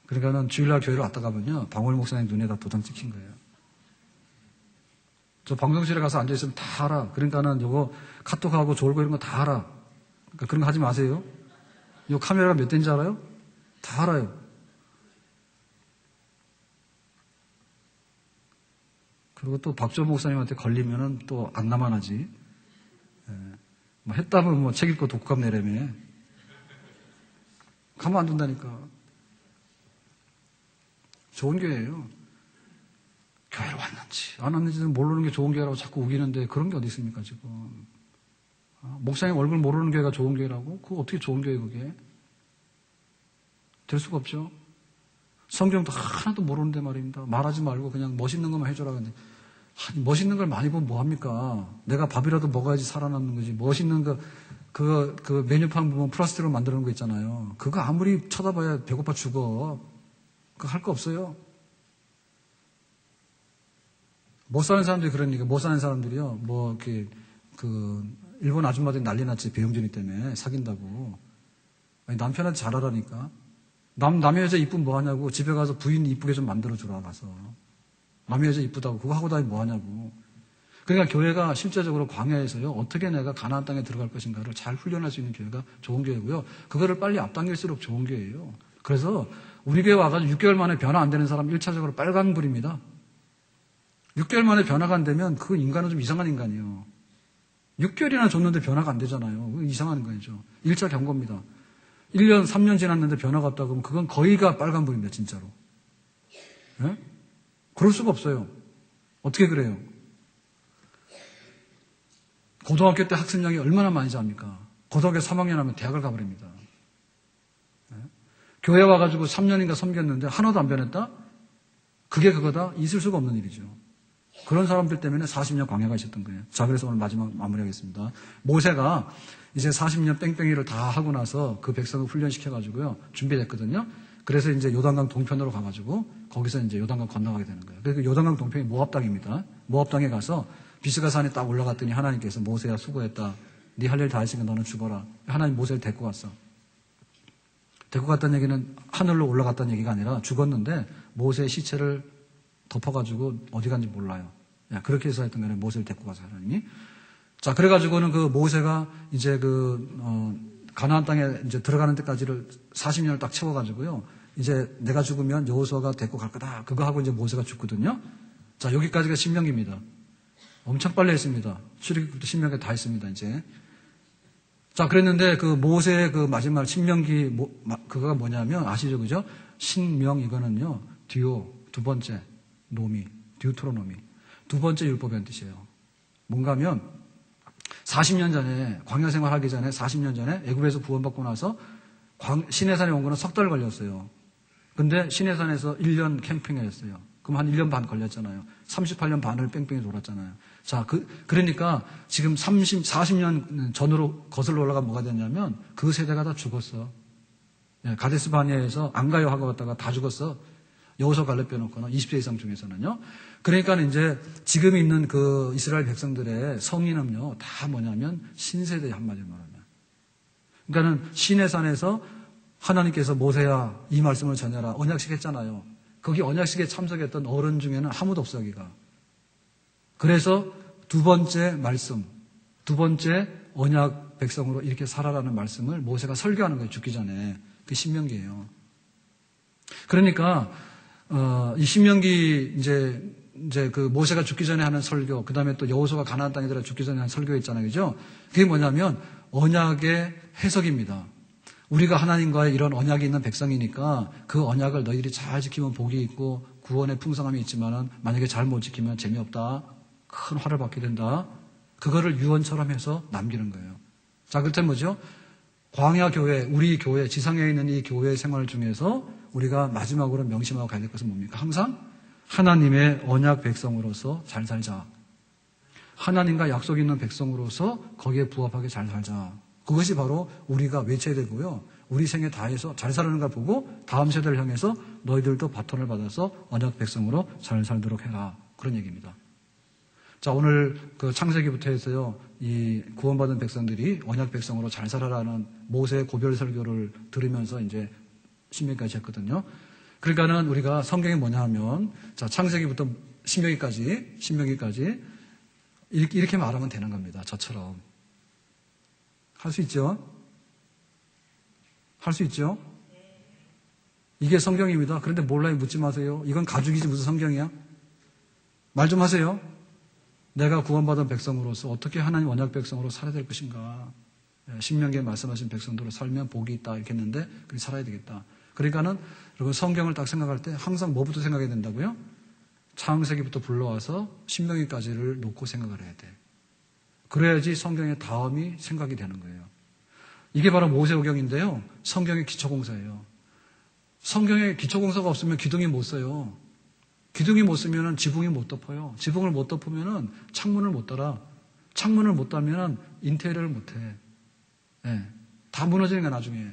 그러니까는 주일날 교회를 왔다 가면요, 방울 목사님 눈에 다 도장 찍힌 거예요. 저 방송실에 가서 앉아있으면 다 알아. 그러니까는 요거 카톡하고 졸고 이런 거 다 알아. 그러니까 그런 거 하지 마세요. 요 카메라가 몇 대인지 알아요? 다 알아요. 그리고 또 박조 목사님한테 걸리면은 또 안 나만하지. 뭐 했다면 뭐 책 읽고 독감 내려며. 가만 안 둔다니까. 좋은 교회예요. 교회로 왔는지 안 왔는지는 모르는 게 좋은 교회라고 자꾸 우기는데 그런 게 어디 있습니까 지금. 목사님 얼굴 모르는 교회가 좋은 교회라고? 그거 어떻게 좋은 교회 그게? 될 수가 없죠. 성경도 하나도 모르는데 말입니다. 말하지 말고 그냥 멋있는 것만 해줘라. 근데 멋있는 걸 많이 보면 뭐합니까? 내가 밥이라도 먹어야지 살아남는 거지. 멋있는 그 메뉴판 보면 플라스틱으로 만드는 거 있잖아요. 그거 아무리 쳐다봐야 배고파 죽어. 그거 할 거 없어요. 못 사는 사람들이 그러니까 못 사는 사람들이요. 뭐 이렇게 일본 아줌마들이 난리 났지. 배용준이 때문에 사귄다고. 아니, 남편한테 잘하라니까. 남의 여자 이쁘면 뭐하냐고. 집에 가서 부인 이쁘게 좀 만들어주라 가서. 남의 여자 이쁘다고 그거 하고 다니면 뭐하냐고. 그러니까 교회가 실제적으로 광야에서요. 어떻게 내가 가나안 땅에 들어갈 것인가를 잘 훈련할 수 있는 교회가 좋은 교회고요. 그거를 빨리 앞당길수록 좋은 교회예요. 그래서 우리 교회 와가지고 6개월 만에 변화 안 되는 사람 1차적으로 빨간불입니다. 6개월 만에 변화가 안 되면 그 인간은 좀 이상한 인간이에요. 6개월이나 줬는데 변화가 안 되잖아요. 그건 이상한 거죠. 1차 경고입니다. 1년, 3년 지났는데 변화가 없다 그러면 그건 거의가 빨간불입니다. 진짜로. 네? 그럴 수가 없어요. 어떻게 그래요? 고등학교 때 학습량이 얼마나 많이 잡니까? 고등학교 3학년 하면 대학을 가버립니다. 네? 교회 와가지고 3년인가 섬겼는데 하나도 안 변했다? 그게 그거다? 있을 수가 없는 일이죠. 그런 사람들 때문에 40년 광야가 있었던 거예요. 자, 그래서 오늘 마지막 마무리하겠습니다. 모세가 이제 40년 뺑뺑이를 다 하고 나서 그 백성을 훈련시켜가지고요. 준비됐거든요. 그래서 이제 요단강 동편으로 가가지고 거기서 이제 요단강 건너가게 되는 거예요. 그래서 요단강 동편이 모압 땅입니다. 모압 땅에 가서 비스가 산에 딱 올라갔더니 하나님께서 모세야 수고했다. 네 할 일 다 했으니까 너는 죽어라. 하나님 모세를 데리고 갔어. 데리고 갔다는 얘기는 하늘로 올라갔다는 얘기가 아니라 죽었는데 모세의 시체를 덮어가지고 어디 간지 몰라요. 그렇게 해서 했던 거예요. 모세를 데리고 가서 하나님이. 자, 그래가지고는 그 모세가 이제 가나안 땅에 이제 들어가는 데까지를 40년을 딱 채워가지고요. 이제 내가 죽으면 여호수아가 데리고 갈 거다. 그거 하고 이제 모세가 죽거든요. 자, 여기까지가 신명기입니다. 엄청 빨리 했습니다. 출애굽부터 신명기 다 했습니다, 이제. 자, 그랬는데 그 모세의 그 마지막 신명기 그거가 뭐냐면 아시죠, 그죠? 신명 이거는요. 듀오 두 번째 노미 듀트로노미 두 번째 율법이라는 뜻이에요. 뭔가 하면 40년 전에 광야 생활하기 전에 40년 전에 애굽에서 구원받고 나서 시내산에 온 거는 석 달 걸렸어요. 근데 시내산에서 1년 캠핑을 했어요. 그럼 한 1년 반 걸렸잖아요. 38년 반을 뺑뺑이 돌았잖아요. 자, 그러니까 지금 40년 전으로 거슬러 올라가 뭐가 됐냐면 그 세대가 다 죽었어. 가데스 바네아에서 안 가요 하고 갔다가 다 죽었어. 여호수아 갈렙 빼놓고는 20세 이상 중에서는요. 그러니까 이제 지금 있는 그 이스라엘 백성들의 성인은요, 다 뭐냐면 신세대 한마디로 말하면. 그러니까는 시내산에서 하나님께서 모세야 이 말씀을 전해라. 언약식 했잖아요. 거기 언약식에 참석했던 어른 중에는 아무도 없어, 여기가. 그래서 두 번째 말씀, 두 번째 언약 백성으로 이렇게 살아라는 말씀을 모세가 설교하는 거예요. 죽기 전에. 그 신명기예요. 그러니까 이 신명기 이제 그 모세가 죽기 전에 하는 설교, 그 다음에 또 여호수아가 가나안 땅에 들어 죽기 전에 하는 설교 있잖아요, 그죠? 그게 뭐냐면 언약의 해석입니다. 우리가 하나님과의 이런 언약이 있는 백성이니까 그 언약을 너희들이 잘 지키면 복이 있고 구원의 풍성함이 있지만은 만약에 잘 못 지키면 재미없다, 큰 화를 받게 된다. 그거를 유언처럼 해서 남기는 거예요. 자, 그때 뭐죠? 광야 교회, 우리 교회, 지상에 있는 이 교회 생활 중에서 우리가 마지막으로 명심하고 가야 될 것은 뭡니까? 항상 하나님의 언약 백성으로서 잘 살자. 하나님과 약속 있는 백성으로서 거기에 부합하게 잘 살자. 그것이 바로 우리가 외쳐야 되고요. 우리 생에 다해서 잘 사는 걸 보고 다음 세대를 향해서 너희들도 바톤을 받아서 언약 백성으로 잘 살도록 해라. 그런 얘기입니다. 자, 오늘 그 창세기부터 해서요, 이 구원받은 백성들이 언약 백성으로 잘 살아라는 모세의 고별 설교를 들으면서 이제 신명기까지 했거든요. 그러니까는 우리가 성경이 뭐냐 하면, 자, 창세기부터 신명기까지 이렇게 말하면 되는 겁니다. 저처럼. 할 수 있죠? 할 수 있죠? 이게 성경입니다. 그런데 몰라요. 묻지 마세요. 이건 가죽이지 무슨 성경이야? 말 좀 하세요. 내가 구원받은 백성으로서 어떻게 하나님 언약 백성으로 살아야 될 것인가. 신명기에 말씀하신 백성들로 살면 복이 있다 이렇게 했는데 그렇게 살아야 되겠다. 그러니까는 여러분 성경을 딱 생각할 때 항상 뭐부터 생각해야 된다고요? 창세기부터 불러와서 신명기까지를 놓고 생각을 해야 돼. 그래야지 성경의 다음이 생각이 되는 거예요. 이게 바로 모세오경인데요. 성경의 기초공사예요. 성경에 기초공사가 없으면 기둥이 못 서요. 기둥이 못 쓰면 지붕이 못 덮어요. 지붕을 못 덮으면 창문을 못 달아. 창문을 못 달면 인테리어를 못 해. 네. 다 무너지는 거야, 나중에.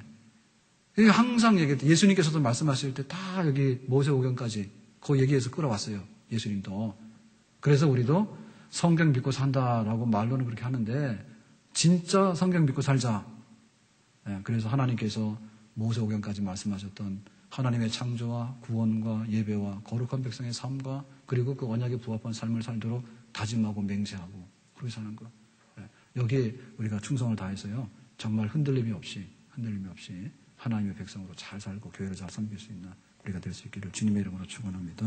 이게 항상 얘기했대. 예수님께서도 말씀하실 때 다 여기 모세오경까지 그 얘기에서 끌어왔어요. 예수님도. 그래서 우리도 성경 믿고 산다라고 말로는 그렇게 하는데 진짜 성경 믿고 살자. 네. 그래서 하나님께서 모세오경까지 말씀하셨던 하나님의 창조와 구원과 예배와 거룩한 백성의 삶과 그리고 그 언약에 부합한 삶을 살도록 다짐하고 맹세하고 그렇게 사는 것. 여기에 우리가 충성을 다해서요. 정말 흔들림이 없이 하나님의 백성으로 잘 살고 교회를 잘 섬길 수 있는 우리가 될 수 있기를 주님의 이름으로 축원합니다.